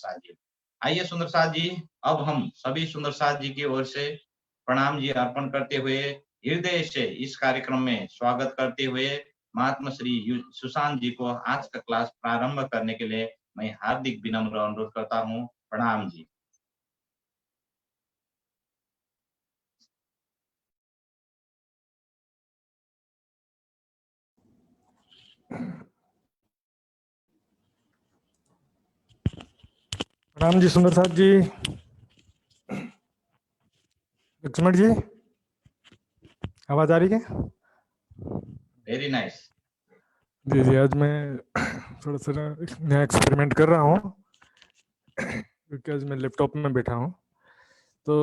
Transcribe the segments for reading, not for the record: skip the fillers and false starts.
साथ जी। आइए सुंदर साथ जी, अब हम सभी सुंदर साथ जी की ओर से प्रणाम जी अर्पण करते हुए हृदय से इस कार्यक्रम में स्वागत करते हुए महात्मा श्री सुशांत जी को आज का क्लास प्रारंभ करने के लिए मैं हार्दिक विनम्र अनुरोध करता हूँ। प्रणाम जी। प्रणाम जी सुंदर साथ जी। लक्ष्मण जी आवाज आ रही है? Very nice. जी जी, आज मैं थोड़ा सा नया एक्सपेरिमेंट कर रहा हूँ क्योंकि आज मैं लैपटॉप में बैठा हूँ। तो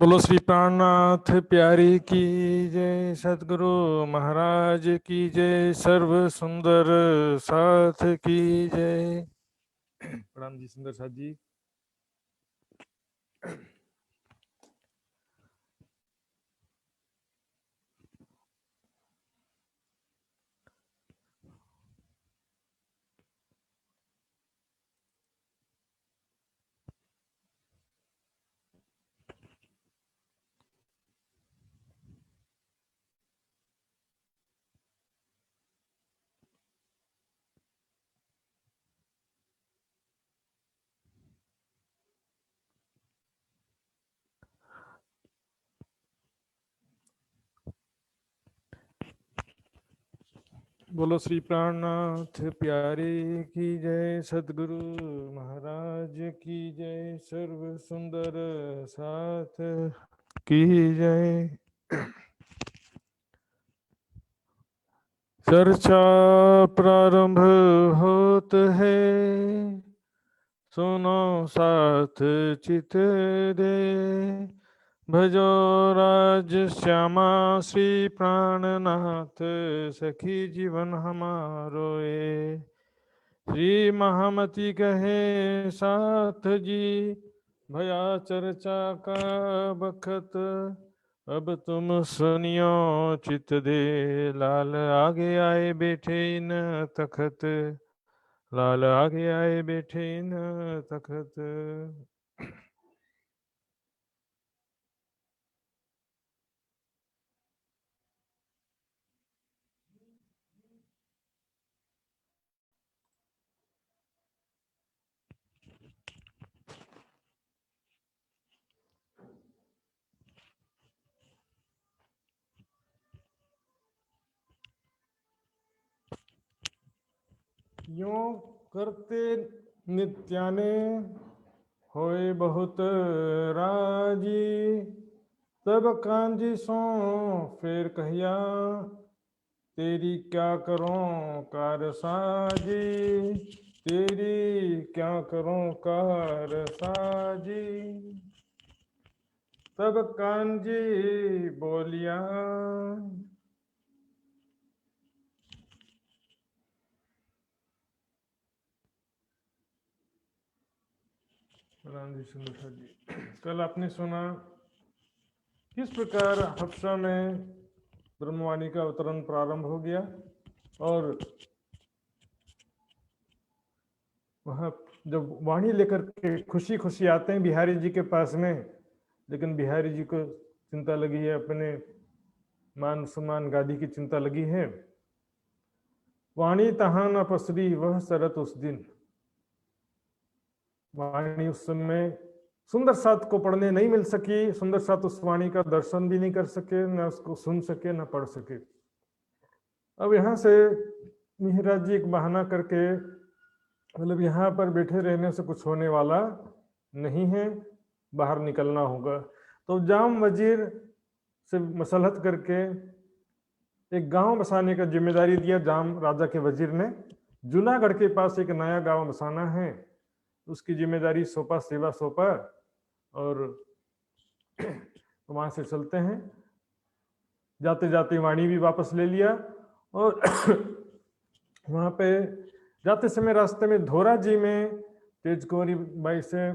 बोलो श्री प्राणनाथ प्यारी की जय, सदगुरु महाराज की जय, सर्व सुंदर साथ की जय। प्रणाम जी सुंदर साथ जी। बोलो श्री प्राणनाथ प्यारे की जय, सदगुरु महाराज की जय, सर्व सुंदर साथ की जय। चर्चा प्रारंभ होत है, सुनो साथ चित दे, भजो राज श्यामा श्री प्राणनाथ, सखी जीवन हमारो ए। श्री महामती कहे साथ जी, भया चर्चा का बखत, अब तुम सुनियो चित दे, लाल आगे आए बैठे इन तखत, लाल आगे आए बैठे इन तखत। यूं करते नित्याने होए बहुत राजी, तब कांजी सो फिर कहिया, तेरी क्या करूं कार साजी, तेरी क्या करूं कार साजी। तब कांजी बोलिया, राम जी सुंदर जी, कल आपने सुना किस प्रकार हफ्सा में ब्रह्मवाणी का अवतरण प्रारंभ हो गया, और वहाँ जब वाणी लेकर के खुशी खुशी आते हैं बिहारी जी के पास में, लेकिन बिहारी जी को चिंता लगी है, अपने मान सम्मान गादी की चिंता लगी है। वाणी तहां न पसरी वह सरत उस दिन, वाणी उस समय सुंदर साथ को पढ़ने नहीं मिल सकी, सुंदर साथ उस वाणी का दर्शन भी नहीं कर सके, न उसको सुन सके न पढ़ सके। अब यहाँ से मिहिराज जी एक बहाना करके, मतलब यहाँ पर बैठे रहने से कुछ होने वाला नहीं है, बाहर निकलना होगा। तो जाम वजीर से मसलहत करके एक गांव बसाने का जिम्मेदारी दिया जाम राजा के वजीर ने। जूनागढ़ के पास एक नया गांव बसाना है, उसकी जिम्मेदारी सौंपा, सेवा सौंपा, और तो वहां से चलते हैं। जाते जाते वाणी भी वापस ले लिया, और वहां पे जाते समय रास्ते में धोरा जी में तेज कुंवरी बाई से,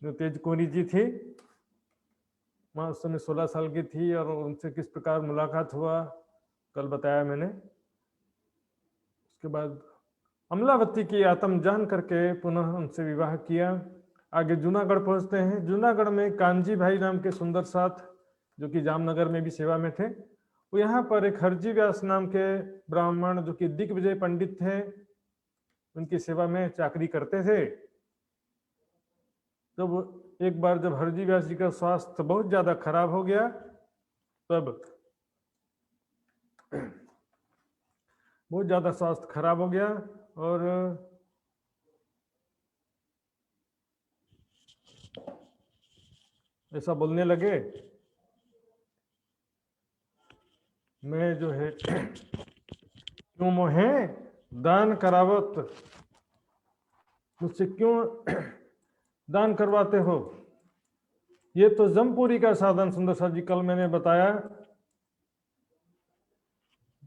जो तेज कुंवरी जी थी, वहाँ उस समय 16 साल की थी, और उनसे किस प्रकार मुलाकात हुआ कल बताया मैंने। उसके बाद अमलावती की आत्म जान करके पुनः उनसे विवाह किया। आगे जूनागढ़ पहुंचते हैं। जूनागढ़ में कांजी भाई नाम के सुंदर साथ, जो कि जामनगर में भी सेवा में थे, वो यहाँ पर एक हरजी व्यास नाम के ब्राह्मण, जो कि दिग्विजय पंडित थे, उनकी सेवा में चाकरी करते थे। तब एक बार जब हरजी व्यास जी का स्वास्थ्य बहुत ज्यादा खराब हो गया, तब बहुत ज्यादा स्वास्थ्य खराब हो गया और ऐसा बोलने लगे, मैं जो है क्यों मोहे दान करावत, मुझसे क्यों दान करवाते हो? ये तो जमपुरी का साधन सुंदर साथ जी कल मैंने बताया।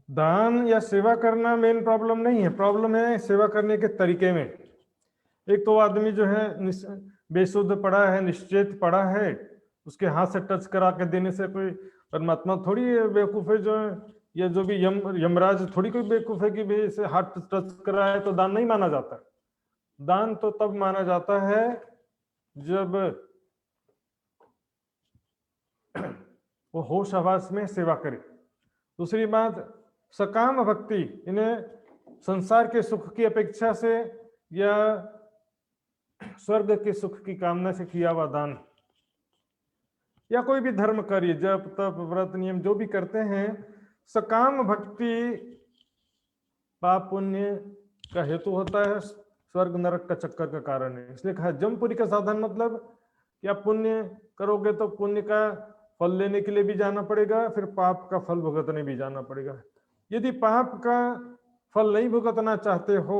दान या सेवा करना मेन प्रॉब्लम नहीं है, प्रॉब्लम है सेवा करने के तरीके में। एक तो आदमी जो है बेशुद्ध पड़ा है, निश्चेत पड़ा है, उसके हाथ से टच करा के देने से कोई परमात्मा थोड़ी बेवकूफ है, जो है या जो भी यमराज थोड़ी कोई बेवकूफ है कि भाई इसे हाथ टच कराए तो दान नहीं माना जाता। दान तो तब माना जाता है जब वो होश हवास में सेवा करे। दूसरी बात, सकाम भक्ति, इन्हें संसार के सुख की अपेक्षा से या स्वर्ग के सुख की कामना से किया हुआ दान, या कोई भी धर्म कार्य, जप तप व्रत नियम जो भी करते हैं, सकाम भक्ति पाप पुण्य का हेतु होता है, स्वर्ग नरक का चक्कर का कारण है। इसलिए कहा जमपुरी का साधन, मतलब कि आप पुण्य करोगे तो पुण्य का फल लेने के लिए भी जाना पड़ेगा, फिर पाप का फल भुगतने भी जाना पड़ेगा। यदि पाप का फल नहीं भुगतना चाहते हो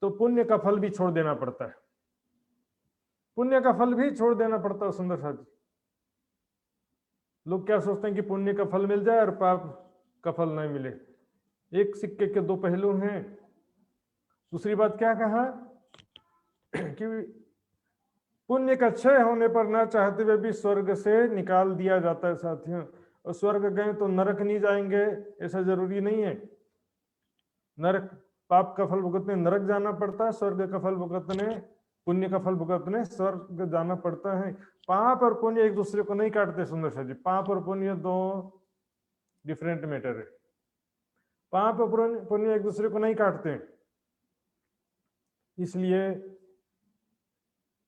तो पुण्य का फल भी छोड़ देना पड़ता है, पुण्य का फल भी छोड़ देना पड़ता है सुंदर साथी। लोग क्या सोचते हैं कि पुण्य का फल मिल जाए और पाप का फल नहीं मिले, एक सिक्के के दो पहलू हैं। दूसरी बात क्या कहा कि पुण्य का क्षय होने पर ना चाहते हुए भी स्वर्ग से निकाल दिया जाता है साथियों। और स्वर्ग गए तो नरक नहीं जाएंगे ऐसा जरूरी नहीं है। नरक, पाप का फल भुगतने नरक जाना पड़ता है, स्वर्ग का फल भुगतने, पुण्य का फल भुगतने स्वर्ग जाना पड़ता है। पाप और पुण्य एक दूसरे को नहीं काटते सुंदर सा जी। पाप और पुण्य दो डिफरेंट मैटर है। पाप और पुण्य एक दूसरे को नहीं काटते। इसलिए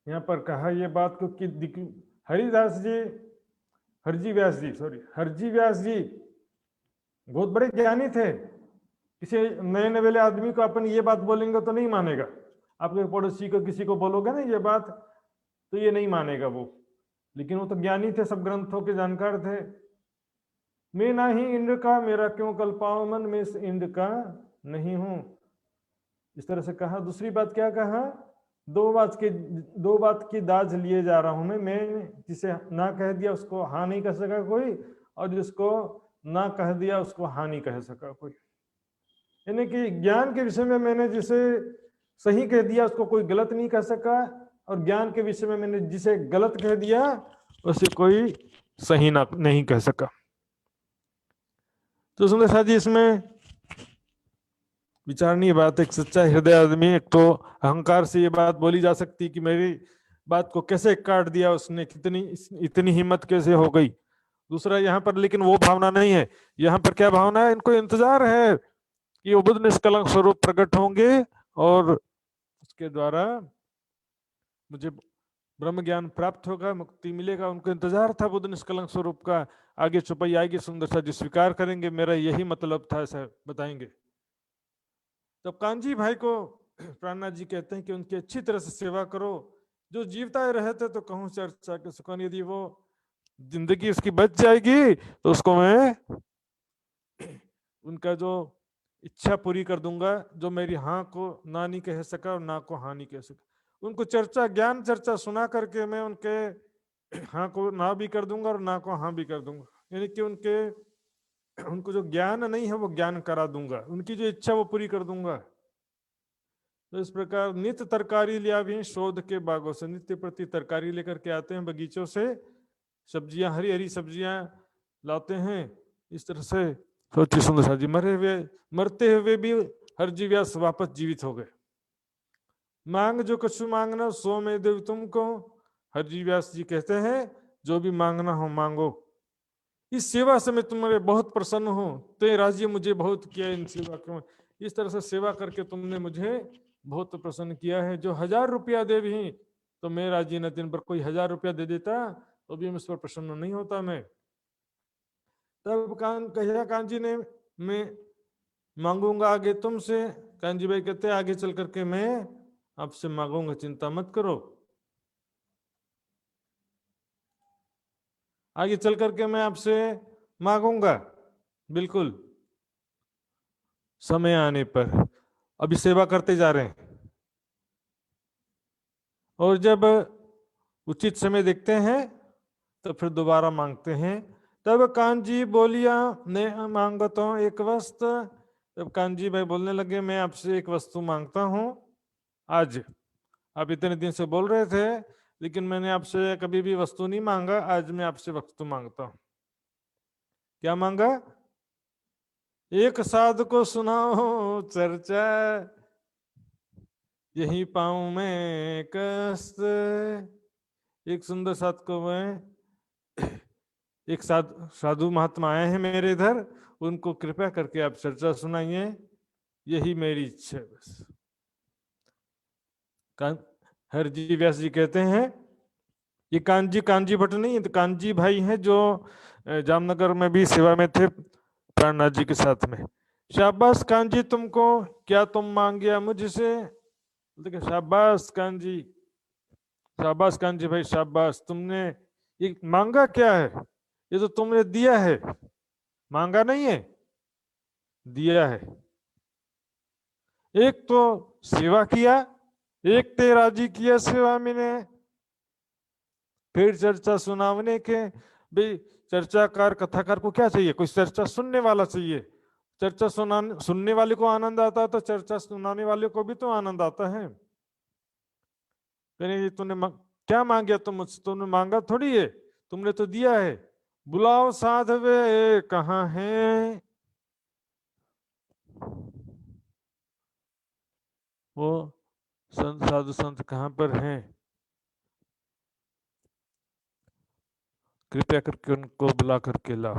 यहाँ पर कहा यह बात को कि हरिदास जी, हरजी व्यास जी बहुत बड़े ज्ञानी थे। किसी नए नवेले आदमी को अपन ये बात बोलेंगे तो नहीं मानेगा। आपके पड़ोसी को किसी को बोलोगे ना ये बात तो ये नहीं मानेगा वो, लेकिन वो तो ज्ञानी थे, सब ग्रंथों के जानकार थे। मैं ना ही इंद्र का मेरा क्यों कल्पाओ मन, मैं इस इंद्र का नहीं हूं, इस तरह से कहा। दूसरी बात क्या कहा, दो बात की दाज लिए जा रहा हूं मैं जिसे ना कह दिया उसको हाँ नहीं कह सका कोई, और जिसको ना कह दिया उसको हाँ नहीं कह सका कोई। यानी कि ज्ञान के विषय में मैंने जिसे सही कह दिया उसको कोई गलत नहीं कह सका, और ज्ञान के विषय में मैंने जिसे गलत कह दिया उसे कोई सही ना नहीं कह सका। तो सुंदर साथ जी इसमें विचारणीय बात, एक सच्चा हृदय आदमी, एक तो अहंकार से ये बात बोली जा सकती कि मेरी बात को कैसे काट दिया उसने, कितनी इतनी हिम्मत कैसे हो गई। दूसरा यहाँ पर लेकिन वो भावना नहीं है। यहाँ पर क्या भावना है, इनको इंतजार है कि वो बुद्ध निष्कलंक स्वरूप प्रकट होंगे और उसके द्वारा मुझे ब्रह्म ज्ञान प्राप्त होगा, मुक्ति मिलेगा। उनको इंतजार था बुद्ध निष्कलंक स्वरूप का। आगे छुपाई आएगी सुंदर सा जी, स्वीकार करेंगे मेरा यही मतलब था, ऐसा बताएंगे। तब कांजी भाई को प्राणनाथ जी कहते हैं कि उनकी अच्छी तरह से सेवा करो, जो जीवता रहते तो कहूँ चर्चा के सुकन, यदि वो जिंदगी उसकी बच जाएगी तो उसको मैं उनका जो इच्छा पूरी कर दूंगा, जो मेरी हाँ को ना नहीं कह सका और ना को हाँ नहीं कह सका। उनको चर्चा, ज्ञान चर्चा सुना करके मैं उनके हाँ को ना भी कर दूंगा और ना को हाँ भी कर दूंगा। यानी कि उनको जो ज्ञान नहीं है वो ज्ञान करा दूंगा, उनकी जो इच्छा वो पूरी कर दूंगा। तो इस प्रकार नित्य तरकारी लिया भी शोध के बागों से, नित्य प्रति तरकारी लेकर के आते हैं बगीचों से, सब्जियां, हरी हरी सब्जियां लाते हैं। इस तरह से सोचिए सुंदर सा जी, मरते हुए भी हरजी व्यास वापस जीवित हो गए। मांग जो कछु मांगना सो मैं देव तुमको। हरजी व्यास जी कहते हैं जो भी मांगना हो मांगो। इस सेवा से मैं तुम्हारे बहुत प्रसन्न हूँ, ते राज्य मुझे बहुत किया इन सेवा को। इस तरह से सेवा करके तुमने मुझे बहुत प्रसन्न किया है। जो 1000 रुपया दे भी तो मैं राजी न। दिन पर कोई 1000 रुपया दे देता तो भी मुझ पर प्रसन्न नहीं होता मैं। तब कान जी ने मैं मांगूंगा आगे तुमसे। कांजी भाई कहते हैं आगे चल करके मैं आपसे मांगूंगा, चिंता मत करो। आगे चल करके मैं आपसे मांगूंगा बिल्कुल समय आने पर। अभी सेवा करते जा रहे हैं और जब उचित समय देखते हैं तो फिर दोबारा मांगते हैं। तब कांजी बोलिया ने मांगता हूं एक वस्तु। तब कांजी भाई बोलने लगे मैं आपसे एक वस्तु मांगता हूं आज। आप इतने दिन से बोल रहे थे लेकिन मैंने आपसे कभी भी वस्तु नहीं मांगा, आज मैं आपसे वस्तु मांगता हूं। क्या मांगा? एक साधु को सुनाओ चर्चा, यही पाऊं मैं कष्ट। एक सुंदर साधु को मैं, एक साधु महात्मा आए हैं मेरे इधर, उनको कृपया करके आप चर्चा सुनाइए, यही मेरी इच्छा है बस। हरजी व्यास जी कहते हैं ये कांजी भट्ट नहीं, तो कांजी भाई हैं जो जामनगर में भी सेवा में थे प्राणनाथ जी के साथ में। शाबाश कांजी तुमको, क्या तुम मांग गया मुझसे? देखिए शाबाश कांजी, शाबाश कांजी भाई शाबाश। तुमने ये मांगा क्या है? ये तो तुमने दिया है, मांगा नहीं है, दिया है। एक तो सेवा किया, एक ते राजी किया सेवा मैंने। फिर चर्चा सुनावने के भाई चर्चाकार कथाकार को क्या चाहिए? कोई चर्चा सुनने वाला चाहिए। चर्चा सुनने वाले को आनंद आता है तो चर्चा सुनाने वाले को भी तो आनंद आता है। तूने क्या मांगा? तुम मुझसे तुमने मांगा थोड़ी है, तुमने तो दिया है। बुलाओ साधवे कहाँ हैं? वो संत साधु संत कहाँ पर हैं? कृपया करके उनको बुला करके लाओ।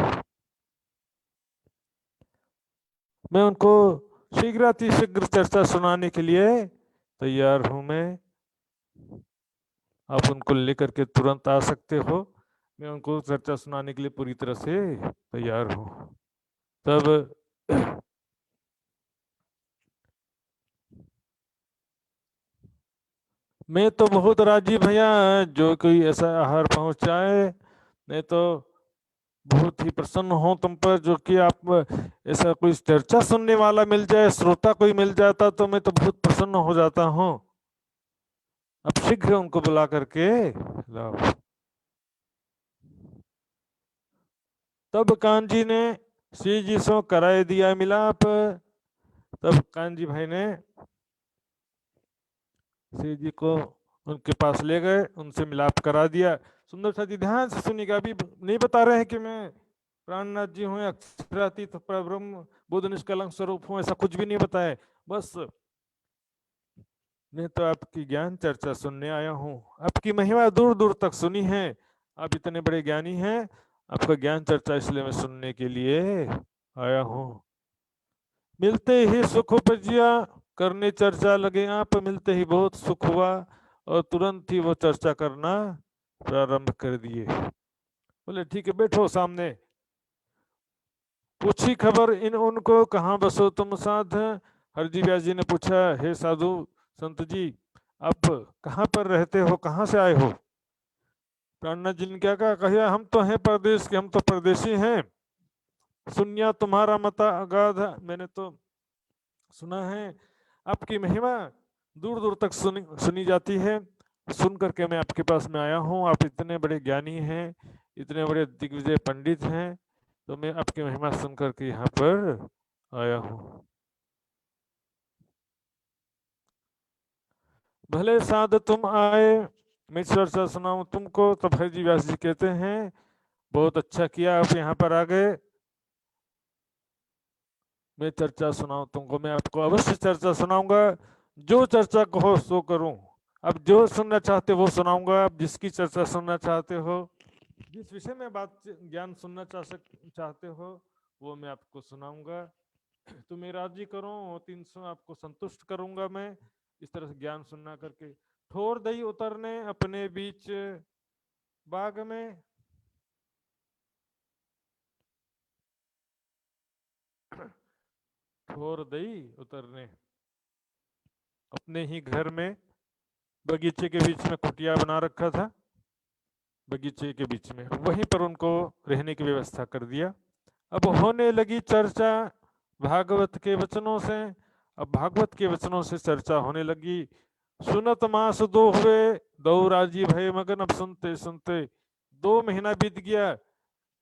मैं उनको शीघ्र चर्चा सुनाने के लिए तैयार हूं। मैं, आप उनको लेकर के तुरंत आ सकते हो। मैं उनको चर्चा सुनाने के लिए पूरी तरह से तैयार हूं। तब मैं तो बहुत राजी भैया, जो कोई ऐसा आहार पहुंचाए, मैं तो बहुत ही प्रसन्न हूं तुम पर। जो कि आप ऐसा कोई चर्चा सुनने वाला मिल जाए, श्रोता कोई मिल जाता तो मैं तो बहुत प्रसन्न हो जाता हूं। अब शीघ्र उनको बुला करके लाओ। तब कांजी ने श्री जी से कराए दिया मिलाप। तब कांजी भाई ने श्री जी को उनके पास ले गए, उनसे मिलाप करा दिया। सुंदर सा जी ध्यान से सुनिएगा, अभी नहीं बता रहे हैं कि मैं प्राणनाथ जी हूँ, अक्षरातीत परब्रह्म बुद्ध निष्कलंक स्वरूप हूँ, ऐसा कुछ भी नहीं बताया। बस मैं तो आपकी ज्ञान चर्चा सुनने आया हूँ। आपकी महिमा दूर दूर तक सुनी है, आप इतने बड़े ज्ञानी हैं, आपका ज्ञान चर्चा इसलिए मैं सुनने के लिए आया हूँ। मिलते ही सुख उपजिया, करने चर्चा लगे आप। मिलते ही बहुत सुख हुआ और तुरंत ही वो चर्चा करना प्रारंभ कर दिए। बोले ठीक है बैठो सामने। पूछी खबर इन उनको, कहाँ बसो तुम साध? हरजी व्यास जी ने पूछा, हे साधु संत जी, आप कहाँ पर रहते हो, कहाँ से आए हो? प्राणनाथ जी ने क्या कहा, हम तो हैं परदेश के, हम तो परदेशी हैं। सुनिया तुम्हारा मता अगाध, मैंने तो सुना है आपकी महिमा दूर दूर तक सुनी जाती है। सुन करके मैं आपके पास में आया हूँ। आप इतने बड़े ज्ञानी हैं, इतने बड़े दिग्विजय पंडित हैं, तो मैं आपकी महिमा सुन करके यहाँ पर आया हूँ। भले साध तुम आए, मैं चर्चा सुनाऊं तुमको। तो हरजी व्यास जी कहते हैं बहुत अच्छा किया आप यहाँ पर आ गए, मैं चर्चा सुनाऊं तुमको। मैं आपको अवश्य चर्चा सुनाऊंगा। जो चर्चा कहो सो करूं। अब जो सुनना चाहते हो वो सुनाऊंगा, अब जिसकी चर्चा सुनना चाहते हो, जिस विषय में बात ज्ञान सुनना चाहते हो वो मैं आपको सुनाऊंगा। तुम राजी करो 300 आपको संतुष्ट करूंगा मैं, इस तरह से ज्ञान सुनना करके। ठोर दई उतरने अपने बीच बाग में, ठोर दई उतरने अपने ही घर में, बगीचे के बीच में कुटिया बना रखा था, बगीचे के बीच में वहीं पर उनको रहने की व्यवस्था कर दिया। अब होने लगी चर्चा भागवत के वचनों से। अब भागवत के वचनों से चर्चा होने लगी। सुनत मास दो हुए, दो राजी भय मगन। अब सुनते सुनते 2 महीना बीत गया,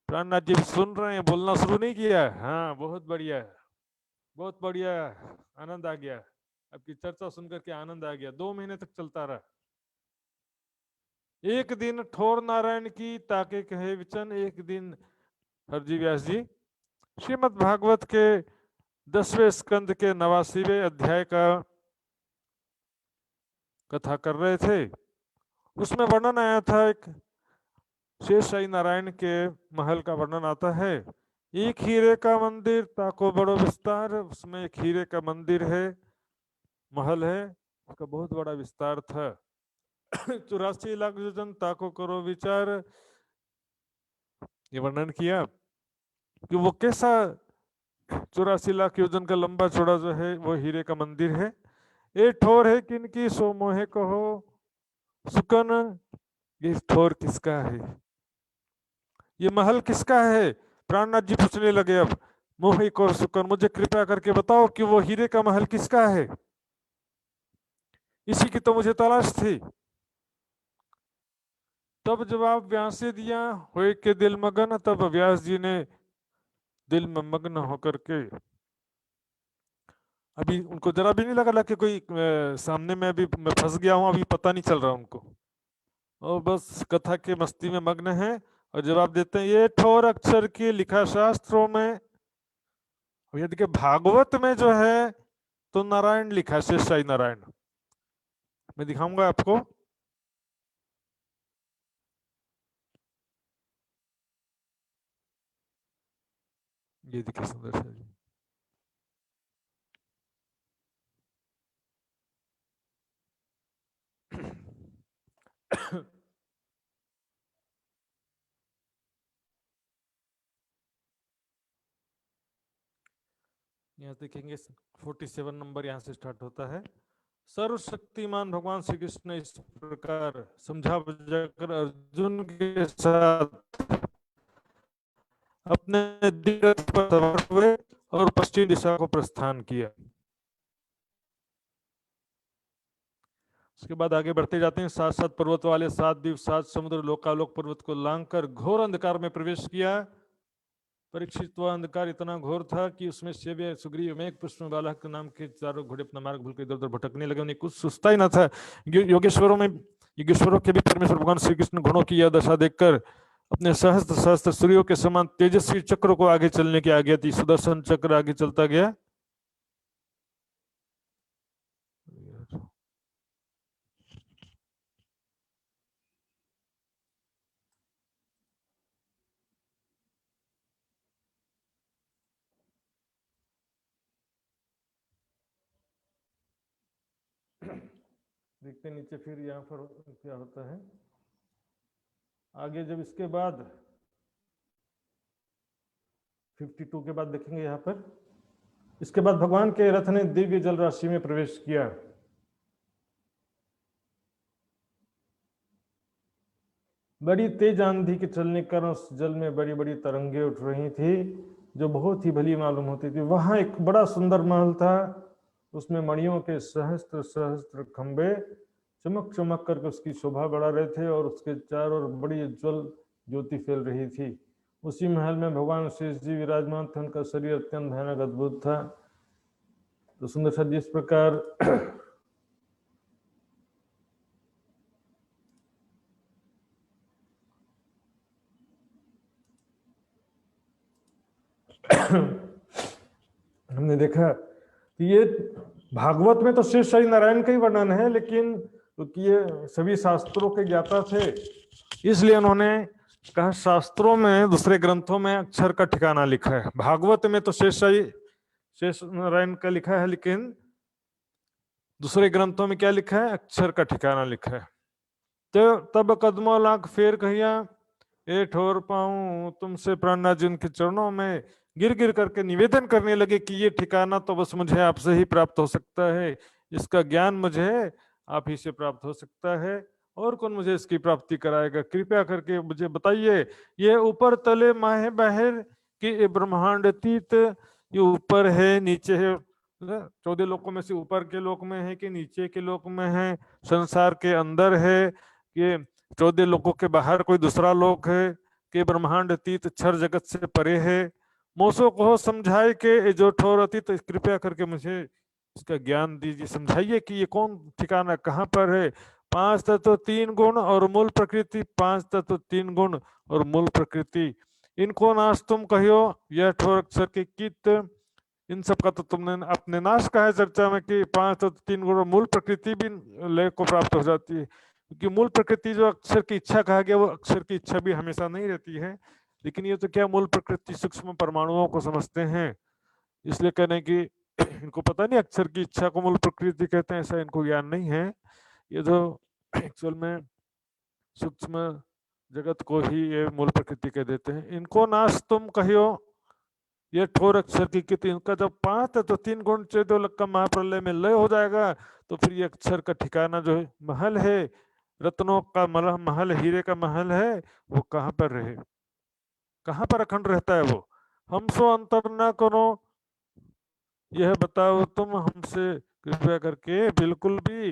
प्राणनाथ जी सुन रहे हैं, बोलना शुरू नहीं किया। हाँ बहुत बढ़िया, बहुत बढ़िया, आनंद आ गया, आपकी चर्चा सुनकर के आनंद आ गया। 2 महीने तक चलता रहा। एक दिन ठोर नारायण की ताके कहे विचन। एक दिन हरजी व्यास जी श्रीमद् भागवत के 10वें स्कंद के 89वें अध्याय का कथा कर रहे थे। उसमें वर्णन आया था, एक शेषशाही नारायण के महल का वर्णन आता है। एक हीरे का मंदिर ताको बड़ो विस्तार, उसमें एक हीरे का मंदिर है, महल है, उसका बहुत बड़ा विस्तार था। 84 लाख योजन ताको करो विचार। ये वर्णन किया कि वो कैसा 84 लाख योजन का लंबा चौड़ा जो है वो हीरे का मंदिर है। ये ठोर है किनकी सो मोहे कहो सुकन। ये ठोर किसका है, ये महल किसका है? प्राणनाथ जी पूछने लगे। अब मोहे को सुकन, मुझे कृपया करके बताओ कि वो हीरे का महल किसका है, इसी की तो मुझे तलाश थी। तब जवाब व्यास से दिया, हुए के दिल मगन। तब व्यास जी ने दिल में मग्न होकर के, अभी उनको जरा भी नहीं लगा कि कोई सामने में अभी मैं फंस गया हूं, अभी पता नहीं चल रहा उनको, और बस कथा के मस्ती में मग्न है। और जवाब देते हैं, ये ठोर अक्षर की लिखा शास्त्रों में। ये देखिए भागवत में जो है तो नारायण लिखा है, शेषशाही नारायण। मैं दिखाऊंगा आपको। ये देखिए सुंदर सा जी। यहाँ देखेंगे 47 नंबर यहाँ से स्टार्ट होता है। सर्वशक्तिमान भगवान श्री कृष्ण इस प्रकार समझा बुझाकर अर्जुन के साथ अपने रथ पर सवार हुए और पश्चिम दिशा को प्रस्थान किया। उसके बाद आगे बढ़ते जाते हैं। 7 पर्वत वाले 7 द्वीप 7 समुद्र लोकालोक पर्वत को लांघकर घोर अंधकार में प्रवेश किया। परीक्षित वह अंधकार इतना घोर था कि उसमें सेव्य सुग्रीव में एक पुष्प बालक नाम के चारों घोड़े अपना मार्ग भूल कर इधर उधर भटकने लगे। उन्हें कुछ सुस्ता ही न था। योगेश्वरों के भी परमेश्वर भगवान श्री कृष्ण घोड़ों की यह दशा देखकर अपने सहस्त्र सहस्त्र सूर्यों के समान तेजस्वी चक्र को आगे चलने की आज्ञा दी। सुदर्शन चक्र आगे चलता गया। देखते नीचे फिर यहाँ पर क्या होता है आगे। जब इसके बाद 52 के बाद देखेंगे यहाँ पर, इसके बाद भगवान के रथ ने दिव्य जल राशि में प्रवेश किया। बड़ी तेज आंधी के चलने के कारण उस जल में बड़ी बड़ी तरंगे उठ रही थी जो बहुत ही भली मालूम होती थी। वहां एक बड़ा सुंदर महल था, उसमें मणियों के सहस्त्र सहस्त्र खंभे चमक चमक करके उसकी शोभा बढ़ा रहे थे और उसके चारों ओर बड़ी उज्ज्वल ज्योति फैल रही थी। उसी महल में भगवान शेष जी विराजमान थे। उनका शरीर अत्यंत भयानक अद्भुत था। तो सुंदर सा जिस प्रकार हमने देखा कि ये भागवत में तो शेषशाही नारायण का ही वर्णन है, लेकिन क्योंकि ये सभी शास्त्रों के ज्ञाता थे इसलिए उन्होंने कहा शास्त्रों में दूसरे ग्रंथों में अक्षर का ठिकाना लिखा है। भागवत में तो शेष नारायण का लिखा है, लेकिन दूसरे ग्रंथों में क्या लिखा है? अक्षर का ठिकाना लिखा है। तो तब कदमों लाख फेर कहिया ए ठोर पाऊं तुमसे प्राणनाथ जी उनके चरणों में गिर गिर करके निवेदन करने लगे कि ये ठिकाना तो बस मुझे आपसे ही प्राप्त हो सकता है, इसका ज्ञान मुझे आप ही से प्राप्त हो सकता है, और कौन मुझे इसकी प्राप्ति कराएगा? कृपया करके मुझे बताइए। ये ऊपर तले माहे बाहर कि ये ब्रह्मांड अतीत, ये ऊपर है नीचे है, 14 लोकों में से ऊपर के लोक में है कि नीचे के लोक में है, संसार के अंदर है कि 14 लोकों के बाहर कोई दूसरा लोक है कि ब्रह्मांड अतीत क्षर जगत से परे है? मोसो को समझाए के जो ठोर अतीत, कृपया करके मुझे इसका ज्ञान दीजिए, समझाइए कि ये कौन ठिकाना कहाँ पर है। 5 तत्व 3 गुण और मूल प्रकृति, 5 तत्व 3 गुण और मूल प्रकृति, इनको नाश तुम कहियो यह ठोर अक्षर के कित। इन सब का तो तुमने अपने नाश कहा है चर्चा में कि 5 तत्व 3 गुण और मूल प्रकृति भी लय को प्राप्त हो जाती है, क्योंकि मूल प्रकृति जो अक्षर की इच्छा कहा गया वो अक्षर की इच्छा भी हमेशा नहीं रहती है, लेकिन ये तो क्या मूल प्रकृति सूक्ष्म परमाणुओं को समझते हैं, इसलिए कहने की इनको पता नहीं अक्षर की इच्छा को मूल प्रकृति कहते हैं, ऐसा इनको ज्ञान नहीं है। ये जो एक्चुअल में सूक्ष्म जगत को ही ये मूल प्रकृति कह देते हैं। इनको नाश तुम कहियो ये ठोर अक्षर की कितनी, इनका जब 5 तो 3 गुण 14 लग का महाप्रलय में लय हो जाएगा तो फिर ये अक्षर का ठिकाना जो है महल है, रत्नों का महल, हीरे का महल है, वो कहाँ पर रहे, कहाँ पर अखंड रहता है वो? हमसो अंतर ना करो, यह बताओ तुम हमसे कृपया करके, बिल्कुल भी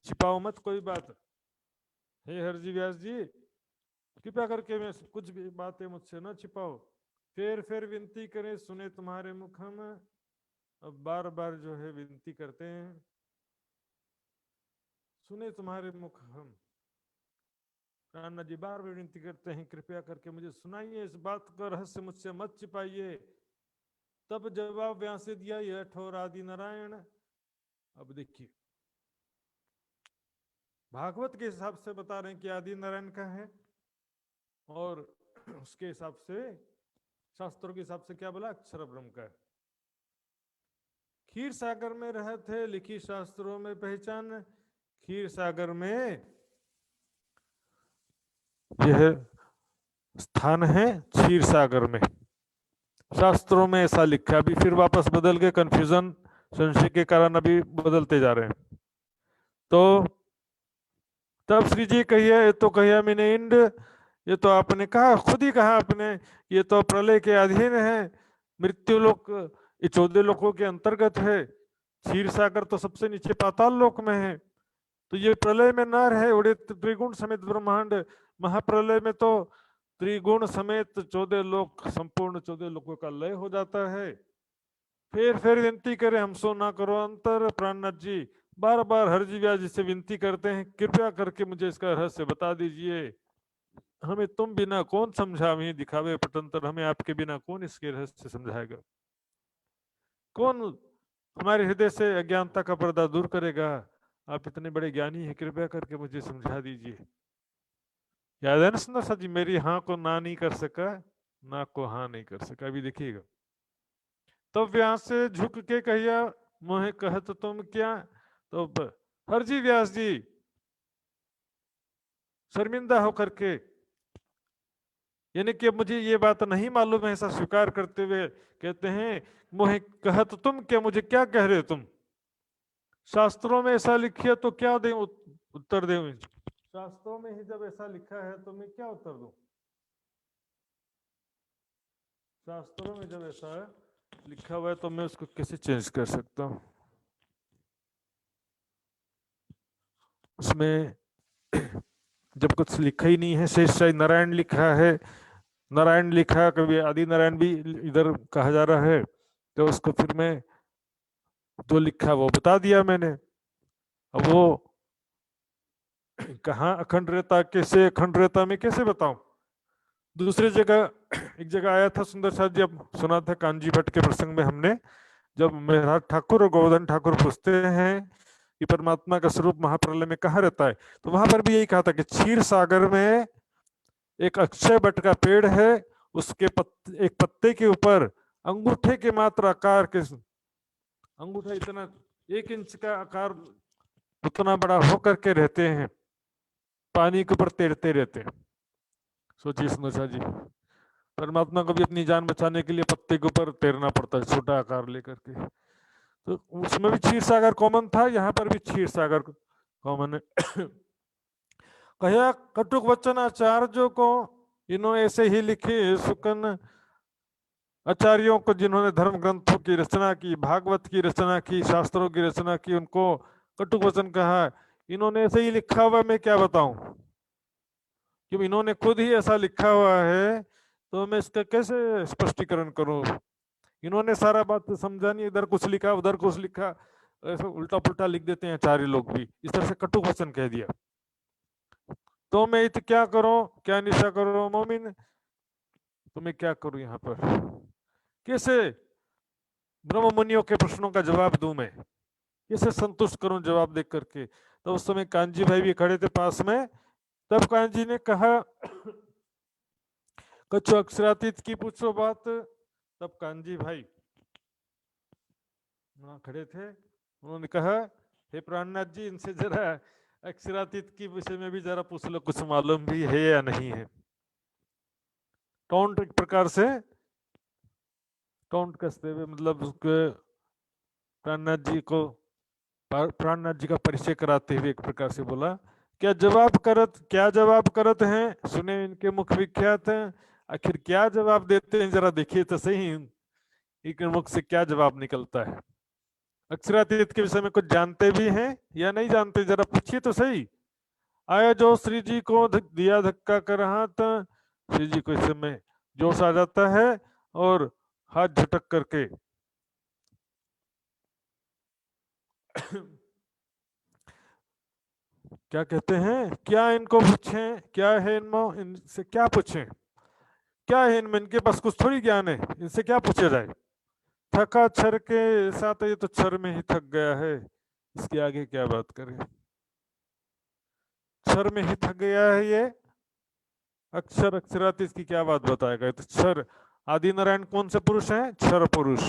छिपाओ मत कोई बात। हे हरजी व्यास जी, कृपया करके मैं कुछ भी बातें मुझसे न छिपाओ। फिर विनती करें सुने तुम्हारे मुख हम, अब बार बार जो है विनती करते हैं, सुने तुम्हारे मुख हम। कान्हा जी बार बार विनती करते हैं कृपया करके मुझे सुनाइए, इस बात का रहस्य मुझसे मत छिपाइए। तब जवाब व्यास से दिया यह ठोर आदि नारायण। अब देखिए भागवत के हिसाब से बता रहे हैं कि आदि नारायण का है, और उसके हिसाब से शास्त्रों के हिसाब से क्या बोला? अक्षर ब्रह्म का है। क्षीर सागर में रहे थे लिखी शास्त्रों में पहचान, क्षीर सागर में यह स्थान है, क्षीर सागर में शास्त्रों में ऐसा लिखा, अभी फिर वापस बदल के कंफ्यूजन संशय के कारण अभी बदलते जा रहे हैं। तो तब श्री जी कहिए ये तो कहिया मैंने इंड, ये तो आपने कहा, खुद ही कहा आपने, ये तो प्रलय के अधीन है, मृत्यु लोक ये 14 लोकों के अंतर्गत है, क्षीर सागर तो सबसे नीचे पाताल लोक में है, तो ये प्रलय में न रहे, उड़े त्रिगुण समेत ब्रह्मांड, महाप्रलय में तो त्रिगुण समेत 14 लोक, संपूर्ण 14 लोकों का लय हो जाता है। फिर विनती करे हमसो ना करो अंतर, प्राणनाथ जी बार बार हरजी व्यास जी से विनती करते हैं कृपया करके मुझे इसका रहस्य बता दीजिए, हमें तुम बिना कौन समझावे दिखावे पटंतर, हमें आपके बिना कौन इसके रहस्य समझाएगा, कौन हमारे हृदय से अज्ञानता का पर्दा दूर करेगा? आप इतने बड़े ज्ञानी हैं, कृपया करके मुझे समझा दीजिए। याद है ना सुंदर सा जी, मेरी हाँ को ना नहीं कर सका, ना को हाँ नहीं कर सका। अभी देखिएगा तो व्यास से झुक के कहिया मोहे कहत तुम क्या, तो हरजी व्यास जी शर्मिंदा होकर के, यानी कि मुझे ये बात नहीं मालूम है, ऐसा स्वीकार करते हुए कहते हैं मोहे कहत तुम क्या, मुझे क्या कह रहे हो तुम? शास्त्रों में ऐसा लिखिए तो क्या दे उत्तर दे, शास्त्रों में ही जब ऐसा लिखा है तो मैं क्या उत्तर दूं? शास्त्रों में जब ऐसा लिखा हुआ है तो मैं उसको कैसे चेंज कर सकता हूं? उसमें जब कुछ लिखा ही नहीं है, शेषशाही नारायण लिखा है, नारायण लिखा, कभी आदि नारायण भी इधर कहा जा रहा है, तो उसको फिर मैं जो लिखा वो बता दिया मैंने। अब वो कहाँ अखंड रहता, कैसे अखंड रहता, मैं कैसे बताऊं? दूसरी जगह एक जगह आया था सुंदर साथ जी, अब सुना था कांजी भट्ट के प्रसंग में हमने, जब महाराज ठाकुर और गोवर्धन ठाकुर पूछते हैं कि परमात्मा का स्वरूप महाप्रलय में कहाँ रहता है, तो वहां पर भी यही कहा था कि क्षीर सागर में एक अक्षय वट का पेड़ है, उसके एक पत्ते के ऊपर अंगूठे के मात्र आकार के, अंगूठा इतना 1 इंच का आकार उतना बड़ा होकर के रहते हैं, पानी के ऊपर तैरते रहते हैं। सोचिए सुंदर जी, परमात्मा को भी अपनी जान बचाने के लिए पत्ते के ऊपर तैरना पड़ता है, छोटा आकार लेकर के। तो उसमें भी क्षीर सागर कॉमन था, यहाँ पर भी क्षीर सागर कॉमन है। कहा कटुक वचन आचार्यों को इन्होंने ऐसे ही लिखे सुकन आचार्यों को, जिन्होंने धर्म ग्रंथों की रचना की, भागवत की रचना की, शास्त्रों की रचना की, उनको कटुक वचन कहा। इन्होंने ऐसे ही लिखा हुआ, मैं क्या बताऊं, क्योंकि इन्होंने खुद ही ऐसा लिखा हुआ है, तो मैं इसका कैसे स्पष्टीकरण करूं। इन्होंने सारा बात समझा नहीं, इधर कुछ लिखा उधर कुछ लिखा, ऐसा उल्टा पुल्टा लिख देते हैं आचार्य लोग भी, इस तरह से कटुक वचन कह दिया। तो मैं इत क्या करूं, क्या निशा करूं मोमिन, तो मैं क्या करूं यहाँ पर, कैसे ब्रह्म मुनियों के प्रश्नों का जवाब दूं, मैं कैसे संतुष्ट करूं जवाब देख करके। तो उस समय कांजी भाई भी खड़े थे पास में, तब कांजी ने कहा कछु अक्षरातीत की पूछो बात। तब कांजी भाई वहां खड़े थे, उन्होंने कहा हे प्राणनाथ जी, इनसे जरा अक्षरातीत की विषय में भी जरा पूछ लो, कुछ मालूम भी है या नहीं है। टॉन्ट, एक प्रकार से टॉन्ट कसते हुए, मतलब उसके प्राणनाथ जी को, प्राणनाथ जी का परिचय कराते हुए एक प्रकार से बोला, क्या जवाब करत हैं, सुने इनके मुख विख्यात हैं, आखिर क्या जवाब देते हैं, जरा देखिए तो सही इनके मुख से क्या जवाब निकलता है। अक्षरातीत के विषय में कुछ जानते भी हैं या नहीं जानते, जरा पूछिए तो सही। आया जो श्री जी को दिया धक्का कर हाथ, श्री जी को इस समय जोश आ जाता है और हाथ झटक करके क्या कहते हैं, क्या इनको पूछें, क्या है इनमें, इनसे क्या पूछें, क्या है इनमें, इनके पास कुछ थोड़ी ज्ञान है, इनसे क्या पूछा जाए। थका छर के साथ, ये तो छर में ही थक गया है, इसके आगे क्या बात करें, छर में ही थक गया है ये। अक्षर अक्षरातीत की क्या बात बताएगा, तो क्षर, आदि नारायण कौन से पुरुष हैं, क्षर पुरुष,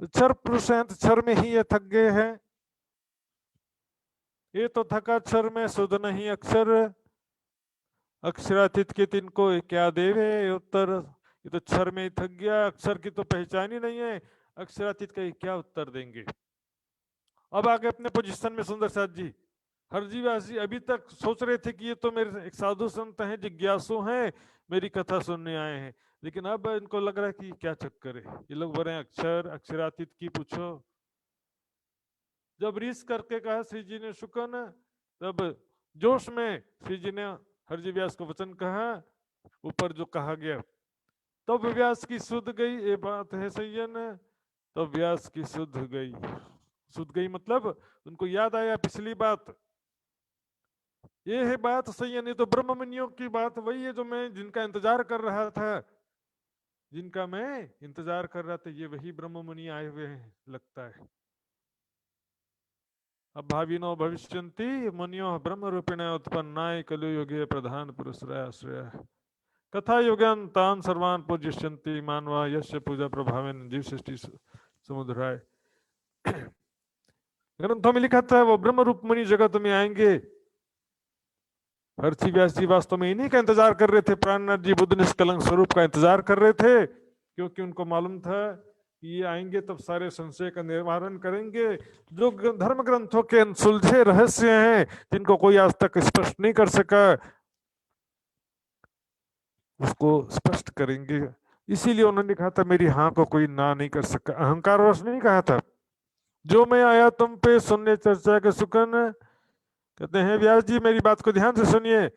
तो क्षर पुरुष हैं, तो क्षर में ही ये थक गए हैं। ये तो थका क्षर में, सुध नहीं अक्षर, अक्षरातीत के तिनको क्या देवे उत्तर। ये तो क्षर में ही थक गया, अक्षर की तो पहचान ही नहीं है, अक्षरातीत का क्या उत्तर देंगे। अब आगे अपने पोजीशन में सुंदर साथ जी, हरजीवास जी अभी तक सोच रहे थे कि ये तो मेरे एक साधु संत हैं, जिज्ञासु हैं, मेरी कथा सुनने आए हैं, लेकिन अब इनको लग रहा है कि क्या चक्कर है, ये लोग बोल रहे हैं अक्षर अक्षरातीत की पूछो। जब रीस करके कहा श्री जी ने शुकन, तब जोश में श्री जी ने हरजी व्यास को वचन कहा, ऊपर जो कहा गया, तब व्यास की सुध गई, ये बात है सैयन, तब व्यास की सुध गई। सुध गई मतलब उनको याद आया पिछली बात, ये है बात सही है, नहीं तो ब्रह्ममुनियों की बात वही है जो मैं जिनका इंतजार कर रहा था, जिनका मैं इंतजार कर रहा था, ये वही ब्रह्ममुनि आए हुए हैं लगता है। अब भाविनो भविष्यन्ति मुनियो ब्रह्म रूपिण उत्पन्नाय कलयुगे प्रधान पुरुषराश्रय कथा युगान तान सर्वान पूज्यन्ति मानवा यस्य पूजा प्रभावेन जीव सृष्टि समुद्राय। ग्रंथों में लिखा था वो ब्रह्म रूप मुनि जगत में आएंगे। हरसी व्यास जी वास्तव में इन्हीं का इंतजार कर रहे थे, प्राणनाथ जी बुद्ध निष्कलंक स्वरूप का इंतजार कर रहे थे, क्योंकि उनको मालूम था कि ये आएंगे तब सारे संशय का निवारण करेंगे, जो धर्म ग्रंथों के सुलझे रहस्य हैं जिनको कोई आज तक स्पष्ट नहीं कर सका, उसको स्पष्ट करेंगे। इसीलिए उन्होंने कहा था मेरी हाँ को कोई ना नहीं कर सका, अहंकार वश नहीं कहा था। जो मैं आया तुम पे सुनने चर्चा के सुकन, कहते हैं व्यास जी मेरी बात को ध्यान से सुनिए,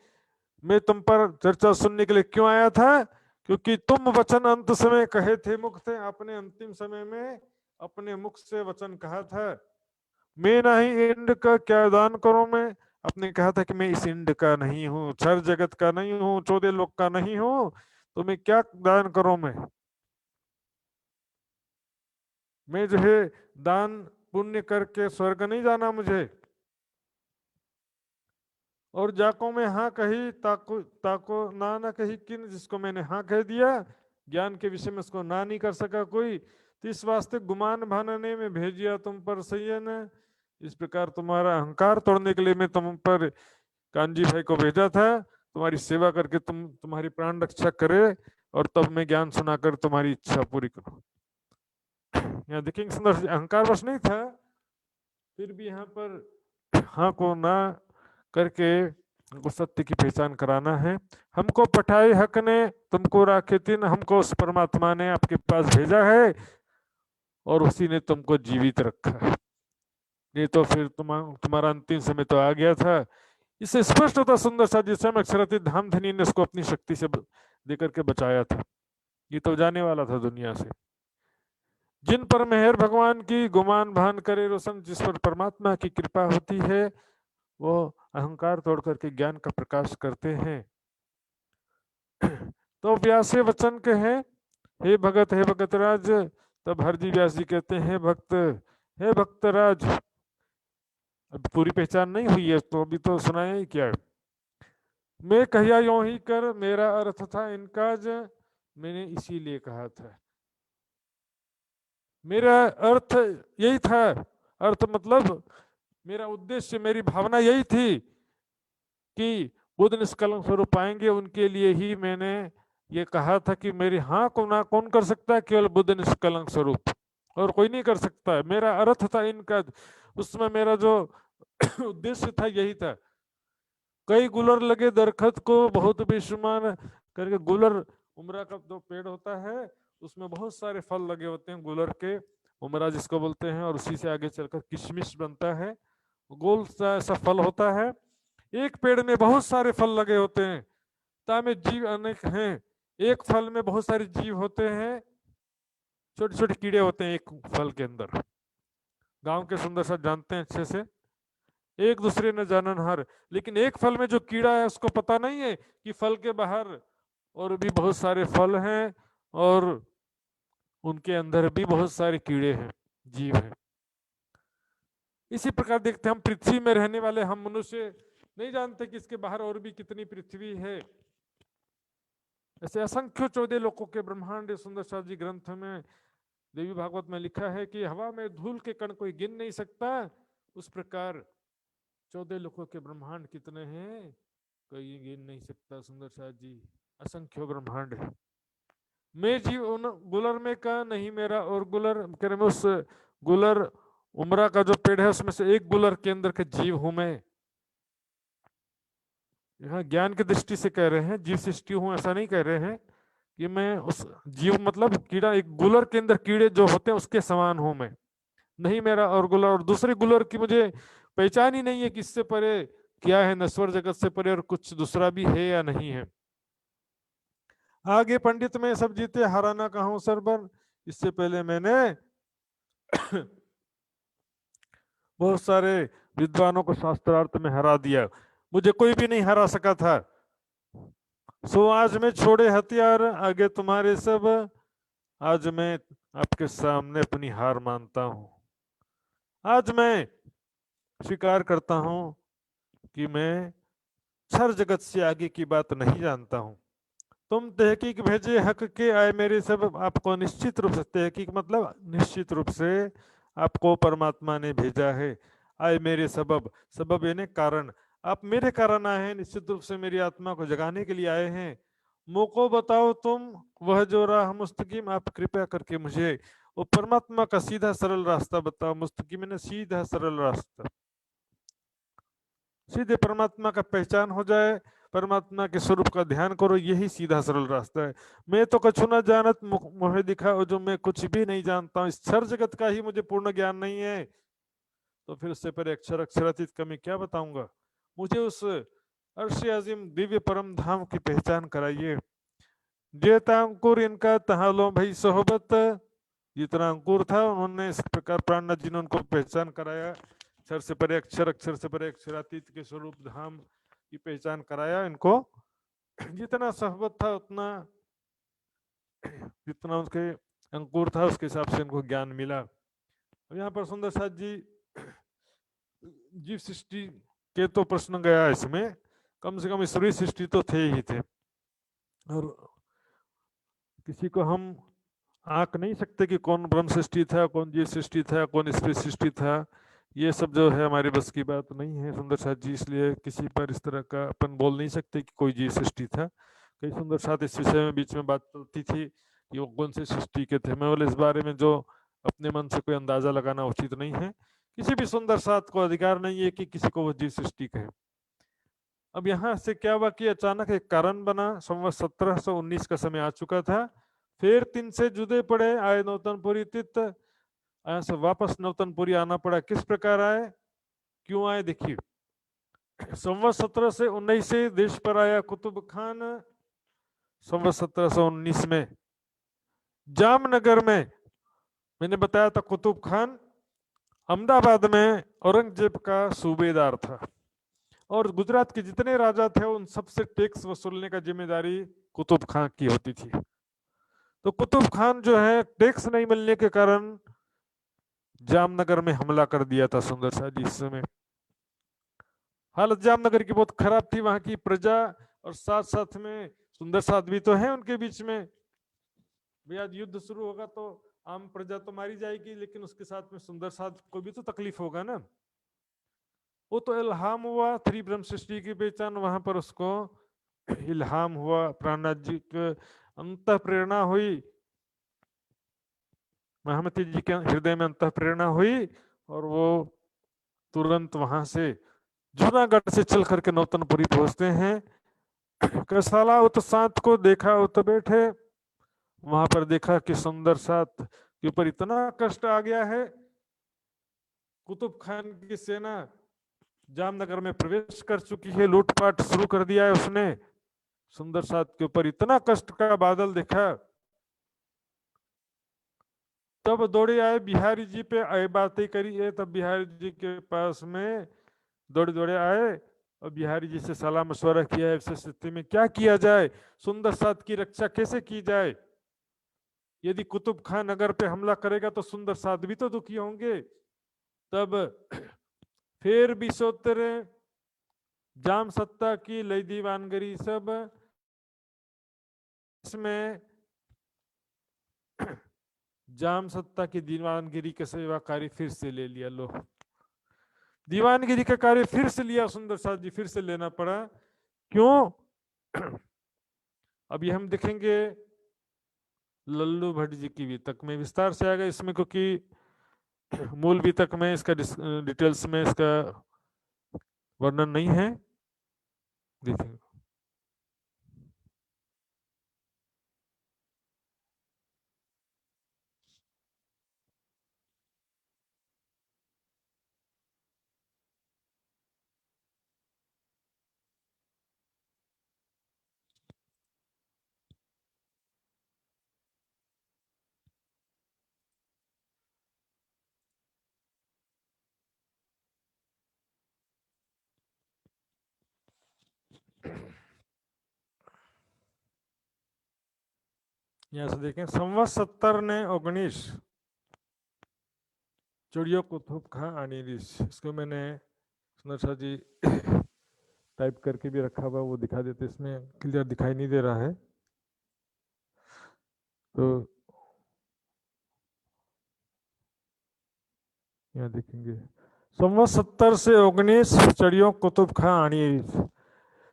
मैं तुम पर चर्चा सुनने के लिए क्यों आया था, क्योंकि तुम वचन अंत समय कहे थे मुख थे, आपने अंतिम समय में अपने मुख से वचन कहा था, मैं नहीं इंड का क्या दान करूं मैं, आपने कहा था कि मैं इस इंड का नहीं हूं, छर जगत का नहीं हूं, 14 लोक का नहीं हूं, तो मैं क्या दान करूं मैं। मैं जो है दान पुण्य करके स्वर्ग नहीं जाना मुझे, और जाको में हाँ कही ताको ताको ना ना कही किन, जिसको मैंने हाँ कह दिया ज्ञान के विषय में उसको ना नहीं कर सका कोई, तो इस वास्ते गुमान भानने में भेजिया तुम पर संयन। इस प्रकार तुम्हारा अहंकार तोड़ने के लिए मैं तुम पर कांजी भाई को भेजा था, तुम्हारी सेवा करके तुम्हारी प्राण रक्षा करे, और तब मैं ज्ञान सुनाकर तुम्हारी इच्छा पूरी करूं। यहाँ देखेंगे सुंदर अहंकार वश नहीं था, फिर भी यहाँ पर हाँ को ना करके हमको सत्य की पहचान कराना है। हमको पठाए हक ने तुमको राखे तीन, हमको उस परमात्मा ने आपके पास भेजा है और उसी ने तुमको जीवित रखा है, नहीं तो फिर तुम्हारा अंतिम समय तो आ गया था। इससे स्पष्ट होता सुंदर सा जिस समय अक्षरातीत धाम धनी ने उसको अपनी शक्ति से देकर के बचाया था, ये तो जाने वाला था दुनिया से। जिन पर मेहर भगवान की गुमान भान करे रोशन, जिस पर परमात्मा की कृपा होती है वो अहंकार तोड़ करके ज्ञान का प्रकाश करते हैं। तो व्यासे वचन के हैं, हे भगत राज, तब हरजी व्यास जी कहते हैं भक्त हे भक्तराज। अब पूरी पहचान नहीं हुई है तो अभी तो सुनाया ही क्या है। मैं कहिया यों ही कर, मेरा अर्थ था इनका, मैंने इसीलिए कहा था। मेरा अर्थ यही था, अर्थ मतलब मेरा उद्देश्य, मेरी भावना यही थी कि बुद्ध निष्कलंक स्वरूप पाएंगे, उनके लिए ही मैंने ये कहा था कि मेरी हाँ को ना कौन कर सकता है, केवल बुद्ध निष्कलंक स्वरूप, और कोई नहीं कर सकता है। मेरा अर्थ था इनका, उसमें मेरा जो उद्देश्य था यही था। कई गुलर लगे दरखत को बहुत बेशुमार करके, गुलर उमरा का जो पेड़ होता है उसमें बहुत सारे फल लगे होते हैं, गुलर के उमरा जिसको बोलते हैं, और उसी से आगे चलकर किशमिश बनता है, गोल सा ऐसा फल होता है। एक पेड़ में बहुत सारे फल लगे होते हैं, तामे जीव अनेक हैं, एक फल में बहुत सारे जीव होते हैं, छोटे छोटे कीड़े होते हैं एक फल के अंदर। गांव के सुंदर सा जानते हैं अच्छे से, एक दूसरे ने जाननहार, लेकिन एक फल में जो कीड़ा है उसको पता नहीं है कि फल के बाहर और भी बहुत सारे फल हैं और उनके अंदर भी बहुत सारे कीड़े हैं, जीव हैं। इसी प्रकार देखते हैं हम पृथ्वी में रहने वाले हम मनुष्य नहीं जानते कि इसके बाहर और भी कितनी पृथ्वी है। ऐसे असंख्य 14 लोकों के ब्रह्मांड सुंदर शाह जी ग्रंथ में देवी भागवत में लिखा है कि हवा में धूल के कण कोई गिन नहीं सकता, उस प्रकार 14 लोकों के ब्रह्मांड कितने हैं कोई गिन नहीं सकता। सुंदर शाह जी असंख्य ब्रह्मांड है। मैं जीव गुलर में का नहीं मेरा, और गुलर कह रहे उस गुलर उमरा का जो पेड़ है उसमें से एक गुलर के अंदर के जीव हूं मैं। यहाँ ज्ञान की दृष्टि से कह रहे हैं, जीव सृष्टि हूं ऐसा नहीं कह रहे हैं कि मैं उस जीव मतलब कीड़ा, एक गुलर के अंदर कीड़े जो होते हैं उसके समान हूं मैं, नहीं मेरा और गुलर, और दूसरे गुलर की मुझे पहचान ही नहीं है कि इससे परे क्या है, नश्वर जगत से परे और कुछ दूसरा भी है या नहीं है। आगे पंडित में सब जीते हराना कहूं सरबर, इससे पहले मैंने बहुत सारे विद्वानों को शास्त्रार्थ में हरा दिया, मुझे कोई भी नहीं हरा सका था। सो आज मैं छोड़े हथियार आगे तुम्हारे सब, आज मैं आपके सामने अपनी हार मानता हूं। आज मैं स्वीकार करता हूं कि मैं क्षर जगत से आगे की बात नहीं जानता हूं। तुम तहकीक भेजे हक के आए मेरे सब, आपको निश्चित रूप से, तहकीक मतलब निश्चित रूप से आपको परमात्मा ने भेजा है। आए मेरे सबब, सबब यानी कारण, आप मेरे कारण आए हैं, निश्चित रूप से मेरी आत्मा को जगाने के लिए आए हैं। मोको बताओ तुम वह जो राह मुस्तकीम, आप कृपया करके मुझे वो परमात्मा का सीधा सरल रास्ता बताओ। मुस्तकीम यानी सीधा सरल रास्ता, सीधे परमात्मा का पहचान हो जाए, परमात्मा के स्वरूप का ध्यान करो, यही सीधा सरल रास्ता है। मैं तो कछु न जानत मुझे दिखाओ, जो मैं कुछ भी नहीं जानता हूँ, इस क्षर जगत का ही मुझे पूर्ण ज्ञान नहीं है, तो फिर उससे पहले अक्षर अक्षरातीत का मैं क्या बताऊंगा। मुझे उस अर्श अजीम दिव्य परम धाम की पहचान कराइए। जेता अंकुर इनका तहालो भाई सोहबत, जितना अंकुर था उन्होंने इस प्रकार प्राणनाथ जी ने उनको पहचान कराया। अक्षर से परे अक्षर, अक्षर से परे अक्षरातीत के स्वरूप धाम की पहचान कराया इनको। जितना सहबत था उतना, जितना उसके अंकुर था उसके हिसाब से इनको ज्ञान मिला। यहाँ पर सुंदर साथ जी जीव सृष्टि के तो प्रश्न गया इसमें, कम से कम ईश्वरीय सृष्टि तो थे ही थे, और किसी को हम आंक नहीं सकते कि कौन ब्रह्म सृष्टि था, कौन जीव सृष्टि था, कौन ईश्वरीय सृष्टि था। ये सब जो है हमारे बस की बात नहीं है सुंदर साथ जी, इसलिए किसी पर इस तरह का अपन बोल नहीं सकते कि कोई जीव सृष्टि था। कई सुंदर साथ इस विषय में बीच में बात चलती थी कि वो कौन से सृष्टि के थे। मैं बोले इस बारे में जो अपने मन से कोई अंदाजा लगाना उचित नहीं है, किसी भी सुंदर साथ को अधिकार नहीं है कि किसी को वो जीव सृष्टि कहे। अब यहाँ से क्या हुआ कि अचानक एक कारण बना, संवत 1719 का समय आ चुका था, फिर 3 से जुदे पड़े, आए नौतनपुरी तीर्थ, यहाँ से वापस नौतनपुरी आना पड़ा। किस प्रकार आए, क्यों आए, देखिए। संवत 17 से 19 से देश पर आया कुतुब खान। संवत 1719 में जामनगर में, मैंने बताया था कुतुब खान अहमदाबाद में औरंगजेब का सूबेदार था, और गुजरात के जितने राजा थे उन सबसे टैक्स वसूलने का जिम्मेदारी कुतुब खान की होती थी। तो कुतुब खान जो है टैक्स नहीं मिलने के कारण जामनगर में हमला कर दिया था सुंदर शाह जी। इस समय हालत जामनगर की बहुत खराब थी, वहां की प्रजा, और साथ साथ में सुंदर साथ भी तो है उनके बीच में। भैया युद्ध शुरू होगा तो आम प्रजा तो मारी जाएगी, लेकिन उसके साथ में सुंदर साथ को भी तो तकलीफ होगा ना। वो तो इल्हाम हुआ, 3 ब्रह्म सृष्टि की पहचान, वहां पर उसको इल्हाम हुआ, प्राणनाथ जी के अंत प्रेरणा हुई, महामती जी के हृदय में अंत प्रेरणा हुई, और वो तुरंत वहां से जूनागढ़ से चल करके नौतनपुरी पहुंचते हैं। कसाला उत सात को देखा, उत बैठे, वहां पर देखा कि सुंदर साथ के ऊपर इतना कष्ट आ गया है। कुतुब खान की सेना जामनगर में प्रवेश कर चुकी है, लूटपाट शुरू कर दिया है उसने। सुंदर साथ के ऊपर इतना कष्ट का बादल देखा, तब दौड़े आए बिहारी जी पे, आए बातें करी है, तब बिहारी जी के पास में दौड़े दौड़े आए और बिहारी जी से सलाह मशवरा किया है, ऐसी स्थिति में क्या किया जाए, सुंदर साथ की रक्षा कैसे की जाए। यदि कुतुब खान नगर पे हमला करेगा तो सुंदर साथ भी तो दुखी होंगे। तब फिर भी सोतरे जाम सत्ता की लई दीवानगरी सब, इसमें जाम सत्ता की दीवानगिरी का सेवा कार्य फिर से ले लिया। लो, दीवानगिरी का कार्य फिर से लिया सुंदर साथ जी, फिर से लेना पड़ा। क्यों, अब ये हम देखेंगे लल्लू भट्ट जी की वितक में विस्तार से आएगा इसमें, क्योंकि मूल वितक में इसका डिटेल्स में इसका वर्णन नहीं है, देखेंगे। यहां से देखें, संवत 17 ने 19 चिड़ियों को थूप खा आनी रिस, इसको मैंने सुंदर साथ जी टाइप करके भी रखा हुआ, वो दिखा देते, इसमें क्लियर दिखाई नहीं दे रहा है तो यहाँ देखेंगे। संवत 70 से 19 चिड़ियों कुतुब खां आनी।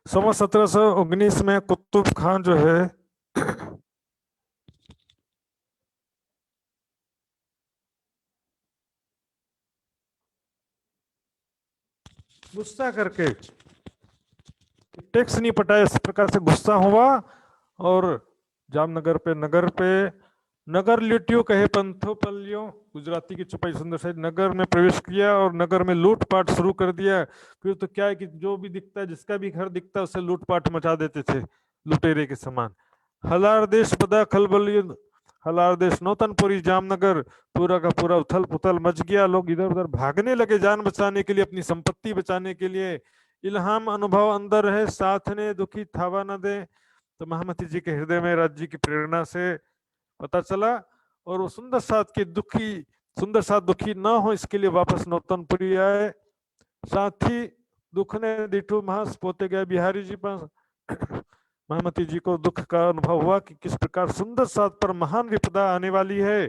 संवत 1719 में कुतुब खान जो है गुस्सा करके टैक्स नहीं पटाया, इस प्रकार से गुस्सा हुआ और जामनगर पे नगर लिट्यो कहे पंथो पल्लियों, गुजराती की छुपाई सुंदर साइड, नगर में प्रवेश किया और नगर में लूटपाट शुरू कर दिया। फिर तो क्या है कि जो भी दिखता है, जिसका भी घर दिखता है, उससे लूटपाट मचा देते थे लुटेरे के समान। हलार देश पदा खलबली, हलार देश नौतनपुरी जामनगर पूरा का पूरा उथल पुथल मच गया। लोग इधर उधर भागने लगे जान बचाने के लिए, अपनी संपत्ति बचाने के लिए। इल्हाम अनुभव अंदर है, साथ ने दुखी थावा न दे, तो महामती जी के हृदय में राज्य की प्रेरणा से पता चला, और वो सुंदर साथ की दुखी सुंदर साथ दुखी ना हो इसके लिए वापस नौतनपुरी आए। साथ ही दुख ने दिठू महास पोते गए बिहारी जी पास। महामती जी को दुख का अनुभव हुआ कि किस प्रकार सुंदर साथ पर महान विपदा आने वाली है,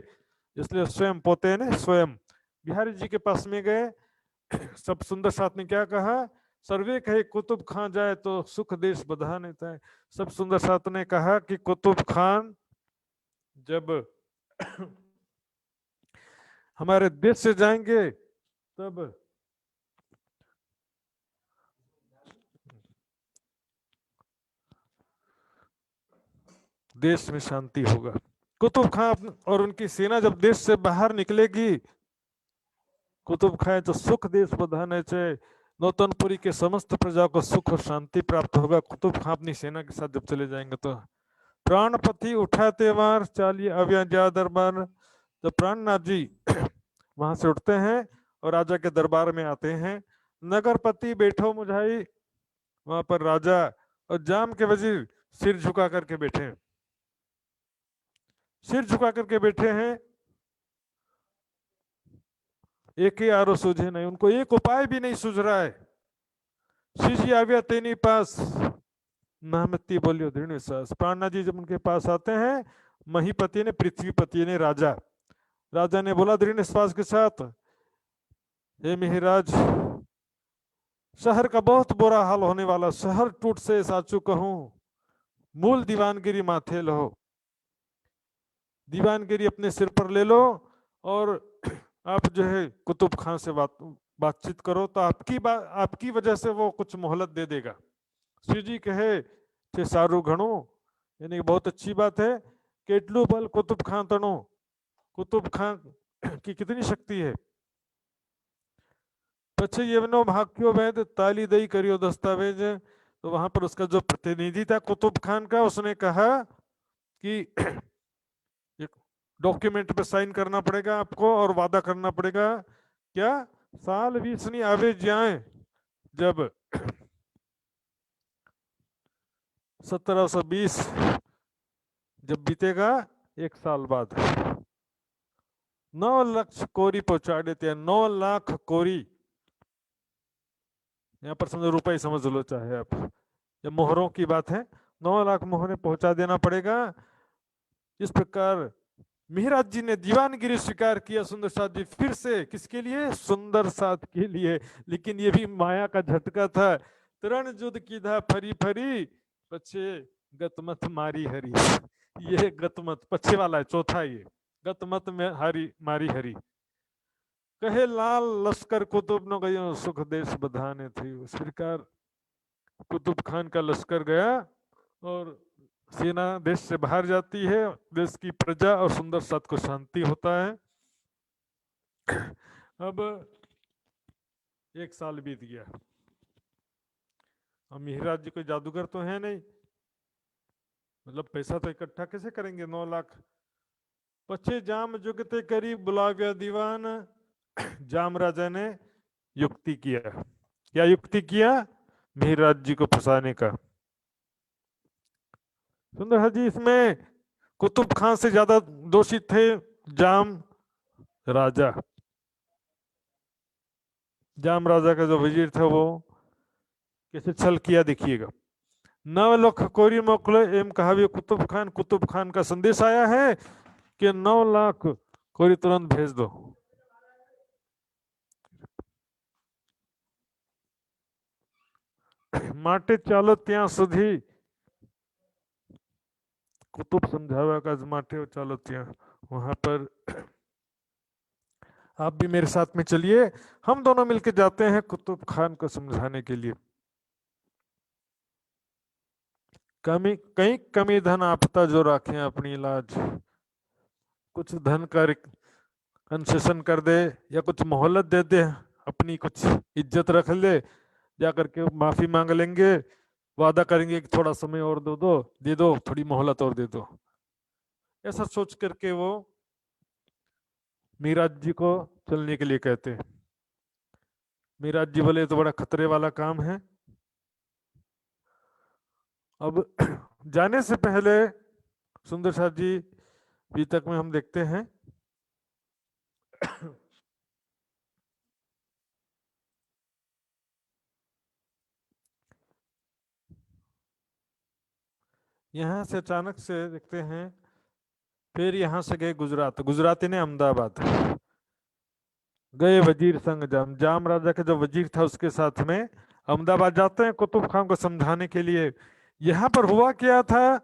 इसलिए स्वयं पोते ने स्वयं बिहारी जी के पास में गए। सब सुंदर साथ ने क्या कहा, सर्वे कहे कुतुब खान जाए तो सुख देश बधाने है। सब सुंदर साथ ने कहा कि कुतुब खान जब हमारे देश से जाएंगे तब देश में शांति होगा। कुतुब खान और उनकी सेना जब देश से बाहर निकलेगी, कुतुब खान तो सुख देश बधाने से नौतनपुरी के समस्त प्रजा को सुख और शांति प्राप्त होगा। कुतुब खान अपनी सेना के साथ जब चले जाएंगे तो प्राणपति उठाते वार चालिए अव्या जा दरबार। तो प्राणनाथ जी वहां से उठते हैं और राजा के दरबार में आते हैं। नगरपति बैठो मुझाई, वहां पर राजा और जाम के वजीर सिर झुका करके बैठे हैं, सिर झुका करके बैठे हैं। एक ही आरो सूझे नहीं, उनको एक उपाय भी नहीं सूझ रहा है। शिजी आव्या तेनी पास, महमती बोलियो दृढ़ विश्वास। प्राणनाथ जी जब उनके पास आते हैं, महीपति ने पृथ्वीपति ने राजा ने बोला दृढ़ विश्वास के साथ, हे मिहिराज, शहर का बहुत बुरा हाल होने वाला, शहर टूट से साचू कहूं, मूल दीवानगिरी माथे लो, दीवानगिरी अपने सिर पर ले लो और आप जो है कुतुब खान से बातचीत करो तो आपकी वजह से वो कुछ मोहलत दे देगा। श्री जी कहे थे सारू घणो, यानी बहुत अच्छी बात है। केटलू बल कुतुब खान तनो, कुतुब खान की कितनी शक्ति है। पछे यवनो भाग्यो वैद ताली दई करियो दस्तावेज। तो वहां पर उसका जो प्रतिनिधि था कुतुब खान का, उसने कहा कि डॉक्यूमेंट पे साइन करना पड़ेगा आपको और वादा करना पड़ेगा। क्या साल 20 नहीं आवे जाए, जब 1720 जब बीतेगा 1 साल बाद 9 लाख कोरी पहुंचा देते हैं। 9 लाख कोरी, यहाँ पर समझो रुपए समझ लो चाहे आप, जब मोहरों की बात है 9 लाख मोहरें पहुंचा देना पड़ेगा। इस प्रकार मिहिराज जी ने दीवानगिरी स्वीकार किया। सुंदर साथ जी फिर से किसके लिए, सुंदर साथ के लिए। लेकिन ये भी माया का झटका था। तरण जुद की धा फरी फरी, पछे गतमत मारी हरी। ये गतमत पछे वाला है, चौथा ये गतमत में हारी मारी हरी। कहे लाल लश्कर कुतुब न गयो, सुख देश बधाने थी। उस प्रकार कुतुब खान का लश्कर गया और सेना देश से बाहर जाती है, देश की प्रजा और सुंदर साथ को शांति होता है। अब 1 साल बीत गया। अब मिहिराज जी कोई जादूगर तो है नहीं, मतलब पैसा तो इकट्ठा कैसे करेंगे 9 लाख। पछे जाम जुगते करी बुलाव्या दीवान। जाम राजा ने युक्ति किया। क्या युक्ति किया, मिहिराज जी को फंसाने का। सुंदर जी इसमें कुतुब खान से ज्यादा दोषी थे जाम राजा। जाम राजा का जो वजीर था वो कैसे छल किया देखिएगा। 9 लाख कोरी मोकले एम कहा कुतुब खान का संदेश आया है कि 9 लाख कोरी तुरंत भेज दो। माटे चालो त्या सुधी, कुतुब समझावा का माटे चालो त्या। वहां पर आप भी मेरे साथ में चलिए, हम दोनों मिलकर जाते हैं कुतुब खान को समझाने के लिए। कहीं कमी धन आपता जो रखें अपनी इलाज, कुछ धन का कंसेशन कर दे या कुछ मोहलत दे दे, अपनी कुछ इज्जत रख ले, जाकर के माफी मांग लेंगे, वादा करेंगे कि थोड़ा समय और दे दो थोड़ी मोहलत और दे दो। ऐसा सोच करके वो मिहिराज जी को चलने के लिए कहते हैं। मिहिराज जी बोले तो बड़ा खतरे वाला काम है। अब जाने से पहले सुंदर साथ जी अभी तक में हम देखते हैं यहाँ से अचानक से देखते हैं, फिर यहाँ से गए गुजरात, गुजराती ने अहमदाबाद गए, वजीर संग जाम राजा का जो वजीर था उसके साथ में अहमदाबाद जाते हैं कुतुब खान को समझाने के लिए। यहाँ पर हुआ क्या था,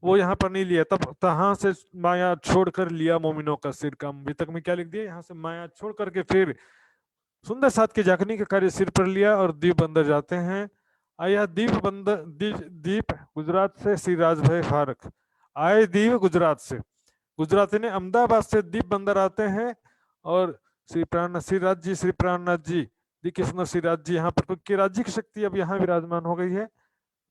वो यहाँ पर नहीं लिया, तब तहाँ से माया छोड़कर लिया मोमिनों का सिर का, अभी तक में क्या लिख दिया, यहाँ से माया छोड़ करके फिर सुंदर साथ के जागने का कार्य सिर पर लिया और दीप बंदर जाते हैं। आया दीप बंदर, दीप गुजरात से श्री राजभाई फारक आए, दीप गुजरात से, गुजराती ने अहमदाबाद से दीप बंदर आते हैं और श्री प्राणनाथ श्रीराज जी, श्री प्राणनाथ जी, दी कृष्ण श्रीराज जी यहाँ पर, क्योंकि राज्य की शक्ति अब यहाँ विराजमान हो गई है,